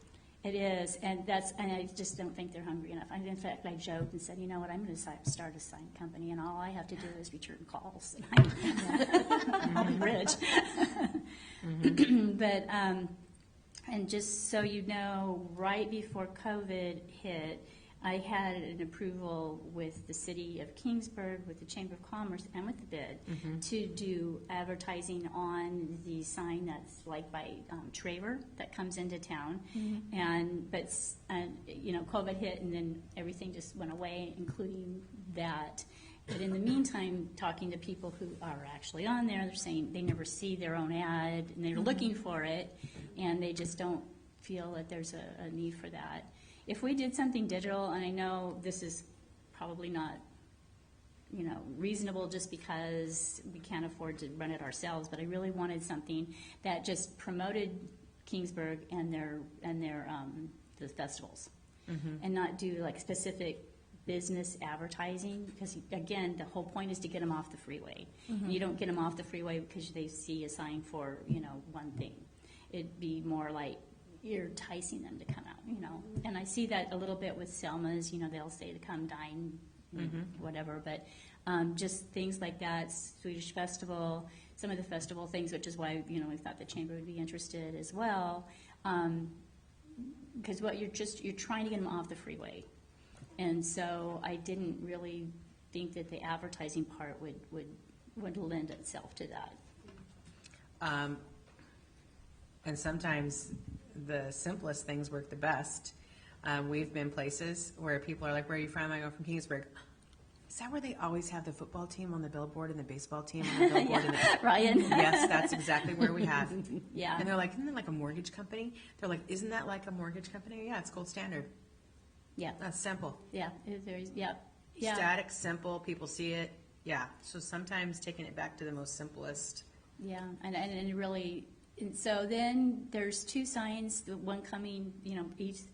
I: It is, and I just don't think they're hungry enough. In fact, I joked and said, you know what, I'm going to start a sign company, and all I have to do is return calls, and I'll be rich. But, and just so you know, right before COVID hit, I had an approval with the city of Kingsburg, with the Chamber of Commerce, and with the bid to do advertising on the sign that's like by Traver that comes into town. But COVID hit, and then everything just went away, including that. But in the meantime, talking to people who are actually on there, they're saying they never see their own ad, and they're looking for it, and they just don't feel that there's a need for that. If we did something digital, and I know this is probably not, reasonable just because we can't afford to run it ourselves, but I really wanted something that just promoted Kingsburg and their the festivals, and not do like specific business advertising, because again, the whole point is to get them off the freeway. And you don't get them off the freeway because they see a sign for, one thing. It'd be more like you're enticing them to come out, And I see that a little bit with Selma's, they'll say to come dine, whatever, but just things like that, Swedish Festival, some of the festival things, which is why, we thought the chamber would be interested as well. Because you're trying to get them off the freeway. And so I didn't really think that the advertising part would lend itself to that.
D: And sometimes the simplest things work the best. We've been places where people are like, where are you from? I go from Kingsburg. Is that where they always have the football team on the billboard and the baseball team on the billboard?
I: Ryan?
D: Yes, that's exactly where we have.
I: Yeah.
D: And they're like, isn't that like a mortgage company? They're like, isn't that like a mortgage company? Yeah, it's Gold Standard.
I: Yeah.
D: That's simple.
I: Yeah. Yeah.
D: Static, simple, people see it. Yeah. So sometimes taking it back to the most simplest.
I: Yeah. And really, and so then there's two signs, the one coming, east,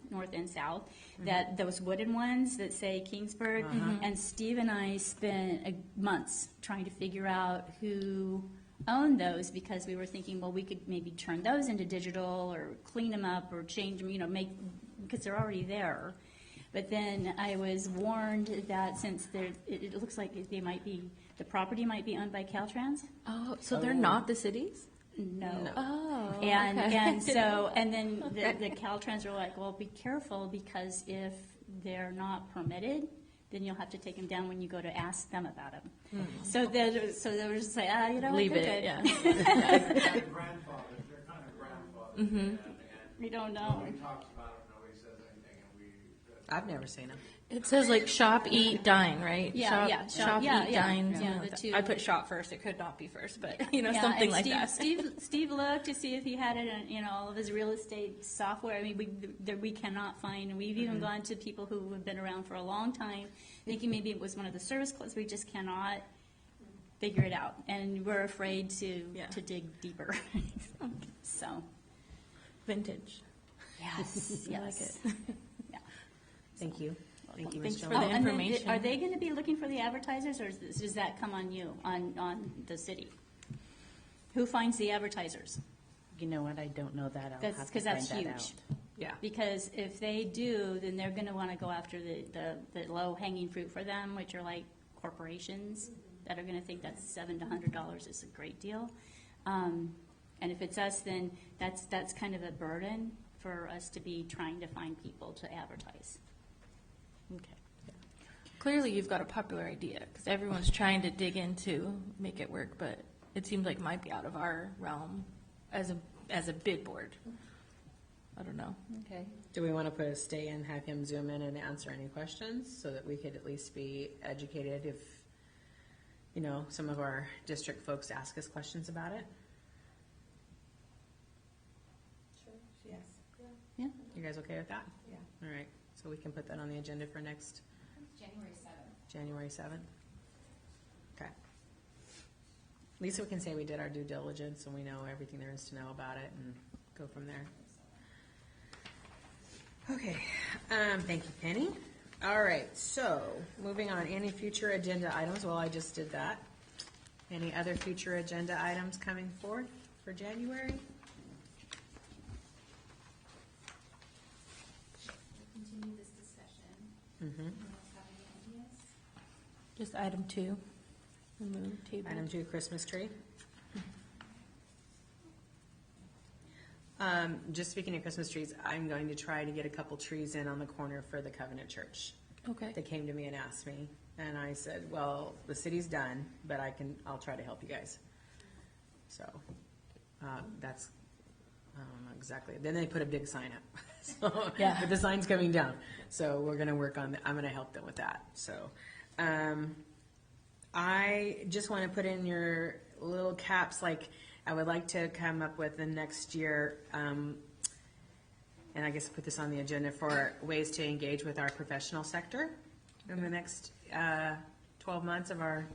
I: north and south, that those wooden ones that say Kingsburg. And Steve and I spent months trying to figure out who owned those, because we were thinking, well, we could maybe turn those into digital or clean them up or change them, because they're already there. But then I was warned that since it looks like the property might be owned by Caltrans.
A: Oh, so they're not the cities?
I: No.
A: Oh,
I: And
A: okay.
I: and so and then the Caltrans are like, well, be careful, because if they're not permitted, then you'll have to take them down when you go to ask them about them. So they were just like,
A: Leave
I: they're
A: it.
I: good.
A: Yeah.
H: They're grandfathered, they're kind of grandfathered. And
I: We don't know.
H: nobody talks about it, nobody says anything, and
D: I've never seen them.
A: It says like shop, eat, dine, right?
I: Yeah,
A: Shop,
I: yeah,
A: eat,
I: yeah,
A: dine.
I: yeah,
A: something
I: the
A: like that.
I: two.
A: I put shop first. It could not be first, but
I: Yeah,
A: something
I: and
A: like that.
I: Steve looked to see if he had it in all of his real estate software. I mean, we cannot find, and we've even gone to people who have been around for a long time, thinking maybe it was one of the service clubs. We just cannot figure it out, and we're afraid to dig deeper. So,
A: Vintage.
I: yes,
A: I like
I: yes.
A: it.
I: Yeah.
D: Thank you. Thank you,
A: Thanks
D: Ms.
A: for
D: Jones.
A: the
I: and then
A: information.
I: are they going to be looking for the advertisers, or does that come on you, on the city? Who finds the advertisers?
E: You know what, I don't know that. I'll
I: That's
E: have to
I: because that's
E: find that
I: huge.
E: out.
D: Yeah.
I: Because if they do, then they're going to want to go after the low hanging fruit for them, which are like corporations that are going to think that's $700 to $100 is a great deal. And if it's us, then that's kind of a burden for us to be trying to find people to advertise.
E: Okay.
A: Clearly, you've got a popular idea because everyone's trying to dig into make it work, but it seems like it might be out of our realm as a bid board. I don't know.
I: Okay.
D: Do we want to put a stay in, have him zoom in and answer any questions so that we could at least be educated if, some of our district folks ask us questions about it?
B: Yes.
I: Yeah.
D: You guys okay with that?
B: Yeah.
D: All right, so we can put that on the agenda for next
C: January 7th.
D: January 7th? Okay. At least we can say we did our due diligence and we know everything there is to know about it and go from there. Okay, thank you, Penny. All right, so moving on, any future agenda items? Well, I just did that. Any other future agenda items coming forth for January?
C: Continue this discussion.
D: Mm-hmm.
C: Anyone else have any ideas?
A: Just item 2. Remove table.
D: Item 2, Christmas tree. Just speaking of Christmas trees, I'm going to try to get a couple trees in on the corner for the Covenant Church.
A: Okay.
D: They came to me and asked me, and I said, well, the city's done, but I'll try to help you guys. So, that's, I don't know exactly. Then they put a big sign up. So,
A: Yeah.
D: but the sign's coming down. So we're gonna work on, I'm gonna help them with that. So, I just wanna put in your little caps, like, I would like to come up with the next year, and I guess put this on the agenda for ways to engage with our professional sector in the next 12 months of our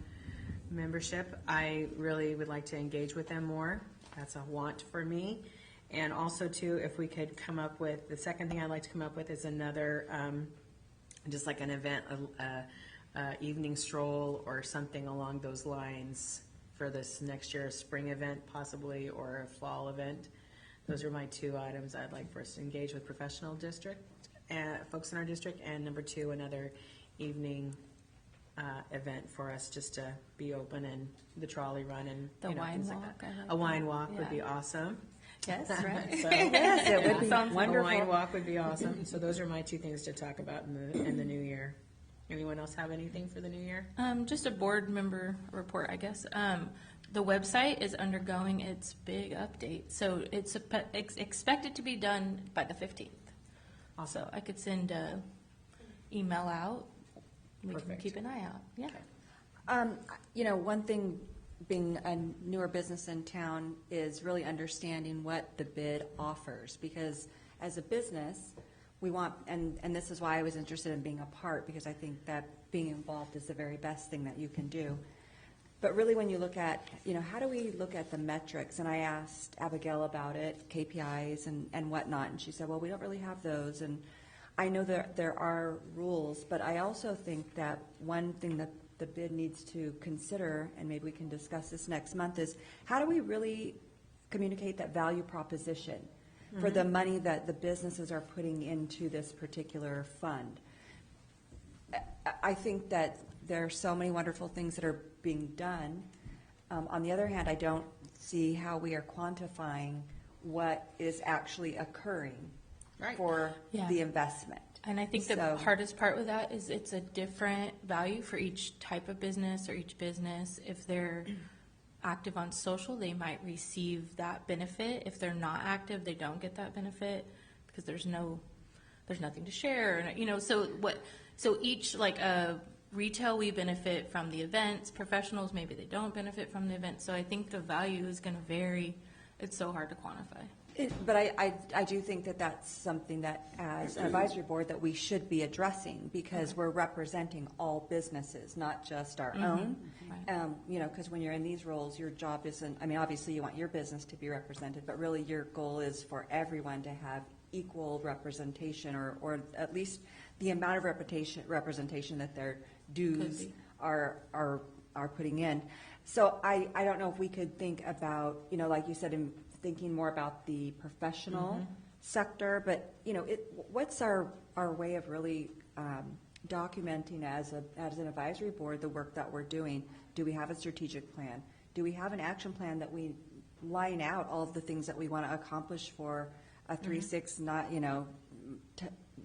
D: membership. I really would like to engage with them more. That's a want for me. And also too, if we could come up with, the second thing I'd like to come up with is another just like an event, evening stroll or something along those lines for this next year's spring event possibly, or a fall event. Those are my two items I'd like for us to engage with professional district, folks in our district, and number two, another evening event for us just to be open, and the trolley run and
A: The wine
D: things
A: walk,
D: like that.
A: I like
D: A wine
A: that.
D: walk would be
A: Yeah.
D: awesome.
A: Yes, right.
D: So,
E: Yes, it would be
A: Sounds
D: a
E: wonderful.
D: wine walk would be awesome. So those are my two things to talk about in the new year. Anyone else have anything for the new year?
A: Just a board member report, I guess. The website is undergoing its big update, so it's expected to be done by the 15th. Also, I could send a email out. We can
D: Perfect.
A: keep an eye out. Yeah.
J: One thing, being a newer business in town, is really understanding what the bid offers, because as a business, we want, and this is why I was interested in being a part, because I think that being involved is the very best thing that you can do. But really, when you look at, how do we look at the metrics? And I asked Abigail about it, KPIs and whatnot, and she said, well, we don't really have those. And I know there are rules, but I also think that one thing that the bid needs to consider, and maybe we can discuss this next month, is how do we really communicate that value proposition for the money that the businesses are putting into this particular fund? I think that there are so many wonderful things that are being done. On the other hand, I don't see how we are quantifying what is actually occurring
D: Right.
J: for
A: Yeah.
J: the investment.
A: And I think the
J: So-
A: hardest part with that is it's a different value for each type of business or each business. If they're active on social, they might receive that benefit. If they're not active, they don't get that benefit because there's nothing to share. So each, like retail, we benefit from the events. Professionals, maybe they don't benefit from the event. So I think the value is going to vary. It's so hard to quantify.
J: But I do think that that's something that, as an advisory board, that we should be addressing, because we're representing all businesses, not just our own.
A: Right.
J: Because when you're in these roles, your job isn't, obviously you want your business to be represented, but really your goal is for everyone to have equal representation, or at least the amount of representation that their dues are putting in. So I don't know if we could think about, like you said, in thinking more about the professional sector, but what's our way of really documenting as an advisory board the work that we're doing? Do we have a strategic plan? Do we have an action plan that we line out all of the things that we want to accomplish for a 3-6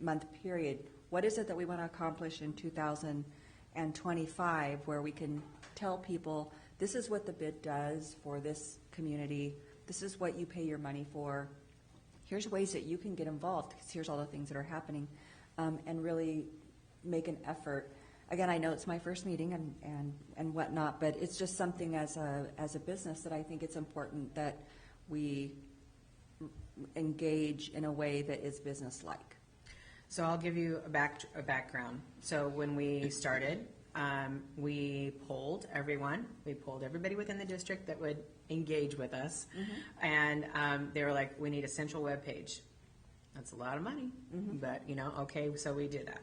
J: month period? What is it that we want to accomplish in 2025, where we can tell people this is what the bid does for this community? This is what you pay your money for. Here's ways that you can get involved, because here's all the things that are happening, and really make an effort. Again, I know it's my first meeting and whatnot, but it's just something as a business that I think it's important that we engage in a way that is business-like.
D: So I'll give you a background. So when we started, we polled everyone. We polled everybody within the district that would engage with us. And they were like, we need a central web page. That's a lot of money, but okay, so we did that.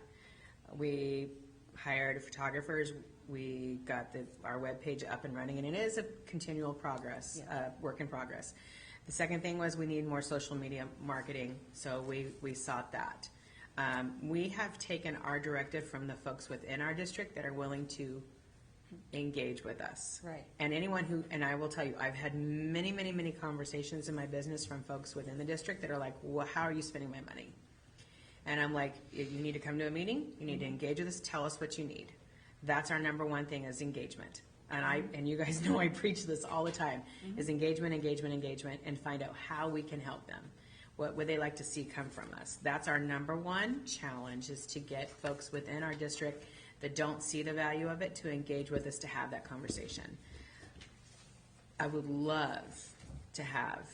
D: We hired photographers. We got our web page up and running, and it is a continual progress, work in progress. The second thing was we need more social media marketing, so we sought that. We have taken our directive from the folks within our district that are willing to engage with us.
J: Right.
D: And anyone and I will tell you, I've had many, many, many conversations in my business from folks within the district that are like, well, how are you spending my money? And I'm like, you need to come to a meeting, you need to engage with us, tell us what you need. That's our number one thing, is engagement. And you guys know I preach this all the time, is engagement, engagement, engagement, and find out how we can help them. What would they like to see come from us? That's our number one challenge, is to get folks within our district that don't see the value of it to engage with us, to have that conversation. I would love to have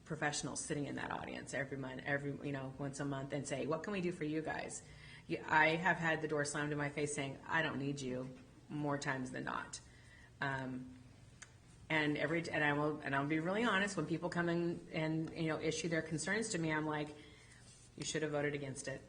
D: professionals sitting in that audience every month, once a month, and say, what can we do for you guys? I have had the door slammed in my face saying, I don't need you, more times than not. And I'll be really honest, when people come in and issue their concerns to me, I'm like, you should have voted against it.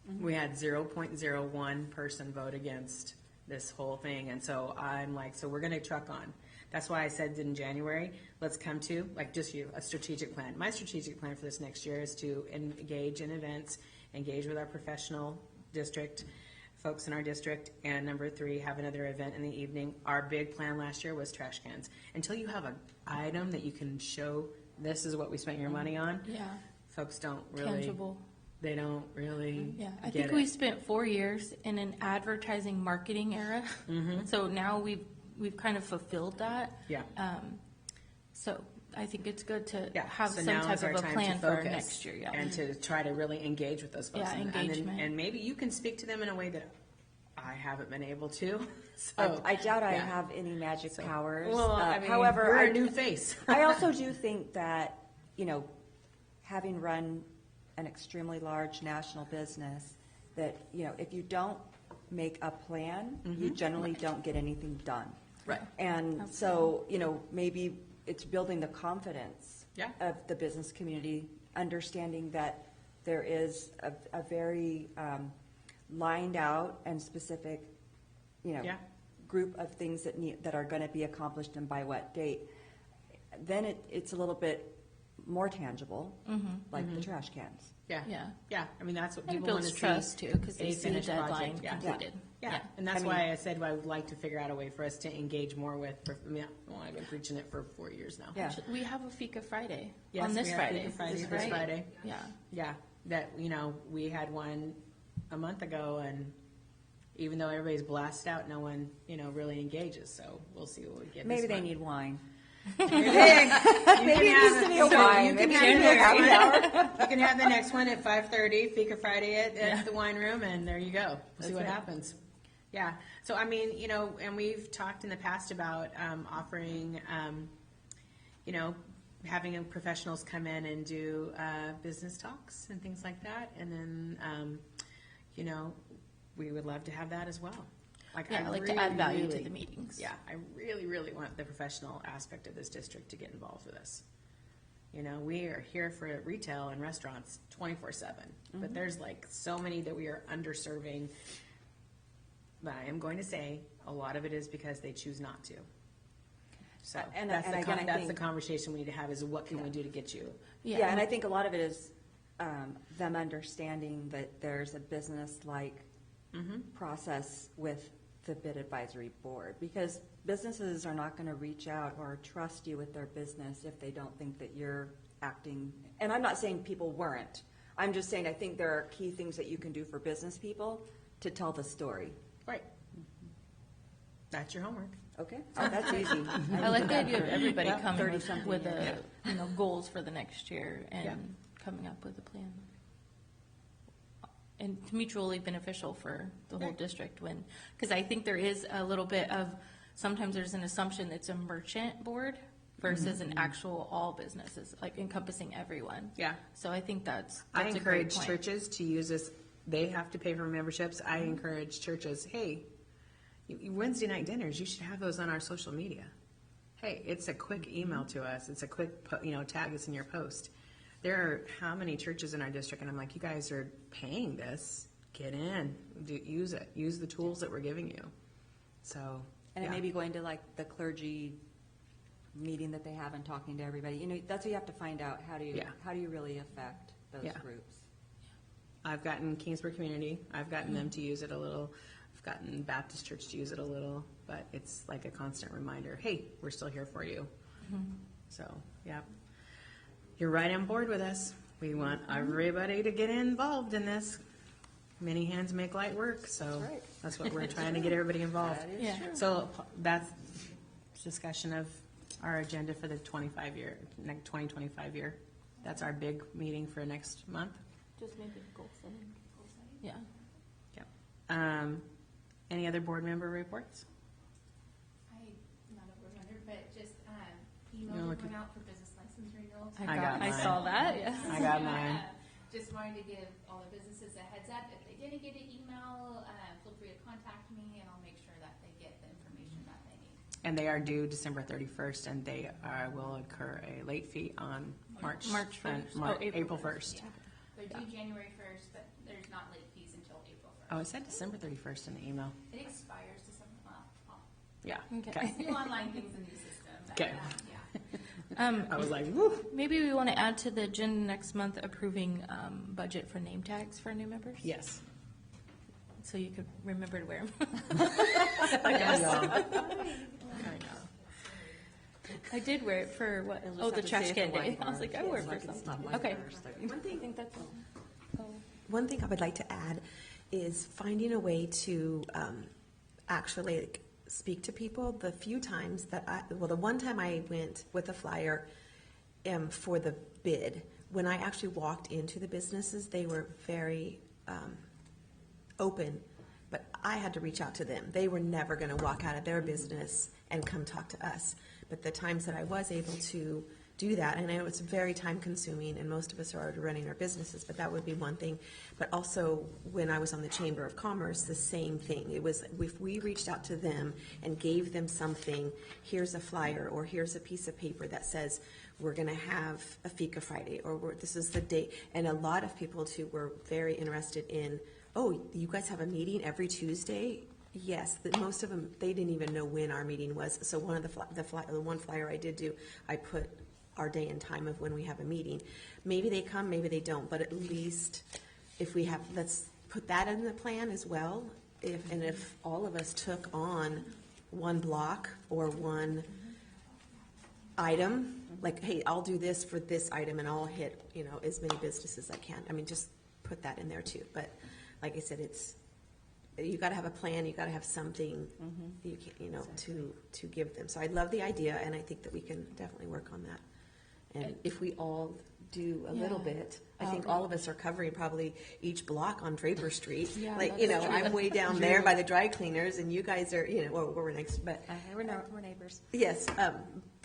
D: We had 0.01 person vote against this whole thing, and so I'm like, so we're gonna truck on. That's why I said in January, let's come to, like, just you, a strategic plan. My strategic plan for this next year is to engage in events, engage with our professional district, folks in our district, and number 3, have another event in the evening. Our big plan last year was trash cans. Until you have an item that you can show, this is what we spent your money on,
A: Yeah,
D: folks don't really,
A: tangible.
D: they don't really
A: Yeah, I
D: get
A: think
D: it.
A: we spent 4 years in an advertising marketing era. So now we've kind of fulfilled that.
D: Yeah.
A: So I think it's good to
D: Yeah,
A: have
D: so
A: some
D: now
A: type
D: is our
A: of a
D: time
A: plan
D: to
A: for our
D: focus
A: next year. Yeah.
D: and to try to really engage with those folks.
A: Yeah,
D: And-
A: engagement.
D: And maybe you can speak to them in a way that I haven't been able to.
J: I,
D: So,
J: I doubt I
D: yeah.
J: have any magic
D: So-
J: powers.
D: Well, I mean,
J: however,
D: we're
J: I,
D: a new face.
J: I also do think that, having run an extremely large national business, that, if you don't make a plan, you generally don't get anything done.
A: Right.
J: And so, maybe it's building the confidence
D: Yeah.
J: of the business community, understanding that there is a very lined out and specific,
D: Yeah.
J: group of things that are going to be accomplished and by what date. Then it's a little bit more tangible, like the trash cans.
D: Yeah.
A: Yeah.
D: Yeah. I mean, that's what
A: And it
D: people want
A: builds
D: to
A: trust
D: see.
A: too, because they
D: a
A: see the
D: finished
A: deadline
D: project. Yeah.
A: completed.
D: Yeah, and that's
J: I mean-
D: why I said I would like to figure out a way for us to engage more with, I've been preaching it for 4 years now.
J: Yeah.
A: We have a Fika Friday
D: Yes,
A: on this
D: we have
A: Friday.
D: Fika Friday
A: Is
D: this
A: right?
D: Friday.
A: Yeah.
D: Yeah, that, we had one a month ago, and even though everybody's blasted out, no one, really engages, so we'll see what we get this
J: Maybe they
D: month.
J: need wine.
D: Maybe
J: it needs to be a wine.
D: You can
J: Maybe
D: have
J: they
D: the
J: need a happy
D: next one. You can have the next one at 5:30, Fika Friday at the wine room, and there you go. We'll see what happens. Yeah, so I mean, and we've talked in the past about offering, having professionals come in and do business talks and things like that, and then, we would love to have that as well.
A: Yeah, I like to add value to the meetings.
D: Yeah, I really, really want the professional aspect of this district to get involved with us. We are here for retail and restaurants 24/7, but there's like so many that we are underserving. But I am going to say a lot of it is because they choose not to. So
J: And
D: that's
J: again, I
D: that's the
J: think-
D: conversation we need to have is what can we do to get you?
J: Yeah, and I think a lot of it is them understanding that there's a business-like process with the bid advisory board, because businesses are not going to reach out or trust you with their business if they don't think that you're acting. And I'm not saying people weren't. I'm just saying I think there are key things that you can do for business people to tell the story.
D: Right. That's your homework.
J: Okay, oh, that's easy.
A: I like the idea of everybody
D: Yeah.
A: coming
J: 30-something
A: with
J: years.
A: goals for the next year and
D: Yeah.
A: coming up with a plan. And mutually beneficial for the whole district because I think there is a little bit of, sometimes there's an assumption it's a merchant board versus an actual all businesses, like encompassing everyone.
D: Yeah.
A: So I think that's
D: I
A: a great
D: encourage
A: point.
D: churches to use this. They have to pay for memberships. I encourage churches, hey, Wednesday night dinners, you should have those on our social media. Hey, it's a quick email to us. It's a quick, tag us in your post. There are how many churches in our district, and I'm like, you guys are paying this. Get in, use it, use the tools that we're giving you. So,
J: And it may be going to like the clergy meeting that they have and talking to everybody. That's what you have to find out. How do you really affect those
D: Yeah.
J: groups?
D: I've gotten Kingsburg Community. I've gotten them to use it a little. I've gotten Baptist Church to use it a little, but it's like a constant reminder. Hey, we're still here for you. So, yeah. You're right on board with us. We want everybody to get involved in this. Many hands make light work, so
J: right.
D: that's what we're trying to get everybody involved.
J: That is
A: Yeah.
J: true.
D: So that's discussion of our agenda for the 2025 year. That's our big meeting for next month.
A: Just maybe goal setting. Yeah.
D: Yep. Any other board member reports?
C: I'm not a board member, but just
D: No,
C: email
D: look
C: went
D: at-
C: out for business license renewals.
A: I saw that, yes.
D: I got mine.
C: Just wanted to give all the businesses a heads up. If they didn't get an email, feel free to contact me and I'll make sure that they get the information that they need.
D: And they are due December 31st, and they will incur a late fee on March
A: 1st.
D: April 1st.
C: Yeah. They're due January 1st, but there's not late fees
D: Oh, it said December 31st in the email.
C: It expires December, well,
D: Yeah.
A: Okay.
C: new online things in the system. But,
D: Okay.
C: yeah.
D: I was like, woo.
A: Maybe we want to add to the agenda next month approving budget for name tags for new members?
D: Yes.
A: So you could remember to wear them.
D: I know.
A: I did wear it for what?
J: You'll just
A: Oh, the
J: have to
A: trash
J: say
A: can
J: it for
A: day.
J: white
A: I was like, I
J: orange.
A: wore it
J: Yes,
A: for
J: like it's
A: something.
J: not white
A: Okay.
J: orange, so-
A: One thing, I think that's all. Oh.
B: One thing I would like to add is finding a way to actually like, speak to people. The few times that the one time I went with a flyer for the bid, when I actually walked into the businesses, they were very open, but I had to reach out to them. They were never going to walk out of their business and come talk to us. But the times that I was able to do that, and I know it's very time consuming, and most of us are already running our businesses, but that would be one thing. But also, when I was on the Chamber of Commerce, the same thing. It was, if we reached out to them and gave them something, here's a flyer, or here's a piece of paper that says, we're going to have a Fika Friday, or this is the date. And a lot of people, too, were very interested in, oh, you guys have a meeting every Tuesday? Yes, most of them, they didn't even know when our meeting was. So one of the one flyer I did do, I put our day and time of when we have a meeting. Maybe they come, maybe they don't, but at least if we have, let's put that in the plan as well. If all of us took on one block or one item, like, hey, I'll do this for this item and I'll hit, as many businesses as I can. I mean, just put that in there too. But like I said, you got to have a plan. You got to have something, you can, to give them. So I love the idea, and I think that we can definitely work on that. And if we all do a little bit, I think all of us are covering probably each block on Draper Street.
A: Yeah,
B: Like,
A: that's true.
B: I'm way down there by the dry cleaners, and you guys are, well, we're next, but
J: We're neighbors.
B: yes,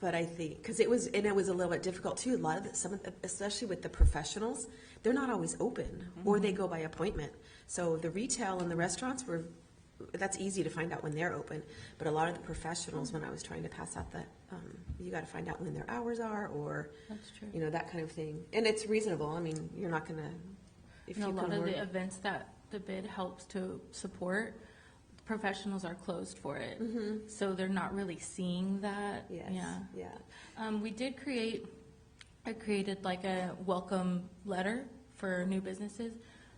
B: but I think because it was a little bit difficult too. A lot of especially with the professionals, they're not always open, or they go by appointment. So the retail and the restaurants that's easy to find out when they're open. But a lot of the professionals, when I was trying to pass out that, you got to find out when their hours are, or
A: That's true.
B: that kind of thing. And it's reasonable. I mean, you're not gonna if
A: And a
B: you
A: lot
B: can
A: of
B: work.
A: the events that the bid helps to support, professionals are closed for it. So they're not really seeing that.
B: Yes.
A: Yeah. We did I created like a welcome letter for new businesses.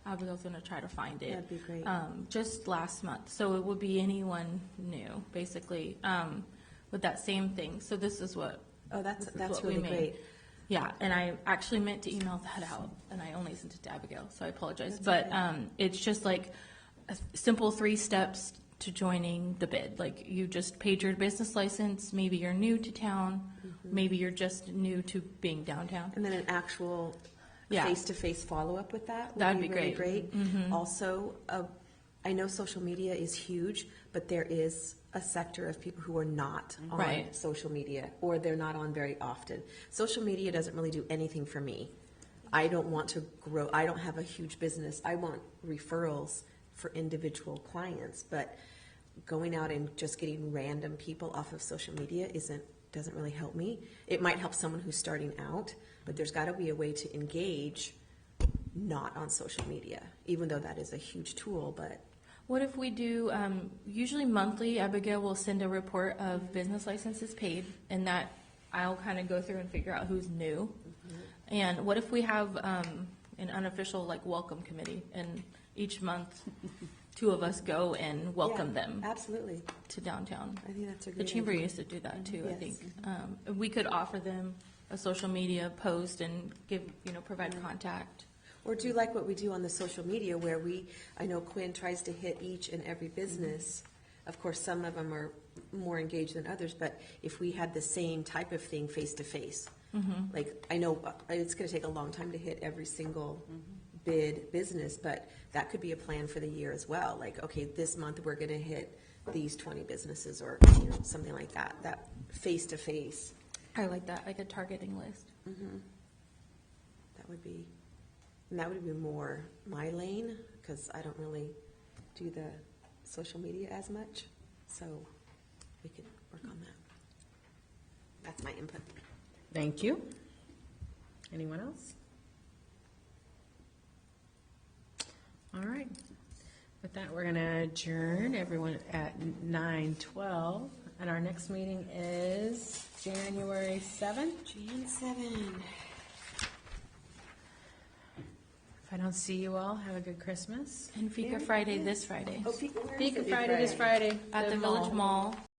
A: I was going to try to find it.
B: That'd be great.
A: Just last month. So it would be anyone new, basically, with that same thing. So this is what.
B: Oh, that's
A: what we
B: really
A: made.
B: great.
A: Yeah, and I actually meant to email that out, and I only sent it to Abigail, so I apologize. But it's just like a simple 3 steps to joining the bid. Like, you just paid your business license, maybe you're new to town, maybe you're just new to being downtown.
B: And then an actual
A: Yeah.
B: face-to-face follow-up with that would
A: That'd
B: be
A: be
B: really
A: great.
B: great. Also, I know social media is huge, but there is a sector of people who are not on
A: Right.
B: social media, or they're not on very often. Social media doesn't really do anything for me. I don't want to grow. I don't have a huge business. I want referrals for individual clients, but going out and just getting random people off of social media doesn't really help me. It might help someone who's starting out, but there's got to be a way to engage not on social media, even though that is a huge tool. But
A: What if we do, usually monthly, Abigail will send a report of business licenses paid, and that I'll kind of go through and figure out who's new. And what if we have an unofficial, like, welcome committee, and each month, 2 of us go and welcome
B: yeah,
A: them
B: absolutely.
A: to downtown?
B: I think that's a
A: The
B: great
A: chamber
B: idea.
A: used to do that too, I
B: Yes.
A: think. We could offer them a social media post and provide contact.
B: Or do like what we do on the social media, where I know Quinn tries to hit each and every business. Of course, some of them are more engaged than others, but if we had the same type of thing face to face, like, I know it's going to take a long time to hit every single bid business, but that could be a plan for the year as well. Like, okay, this month we're going to hit these 20 businesses, or something like that. That face to face.
A: I like that, like a targeting list.
B: That would be. And that would be more my lane, because I don't really do the social media as much. So we could work on that. That's my input.
D: Thank you. Anyone else? All right. With that, we're gonna adjourn everyone at 9:12, and our next meeting is January 7th.
B: Jan 7.
D: If I don't see you all, have a good Christmas.
A: And Fika Friday this Friday
B: Oh, Fika, where is
D: Fika
B: it?
D: Friday this Friday.
A: at the Village Mall.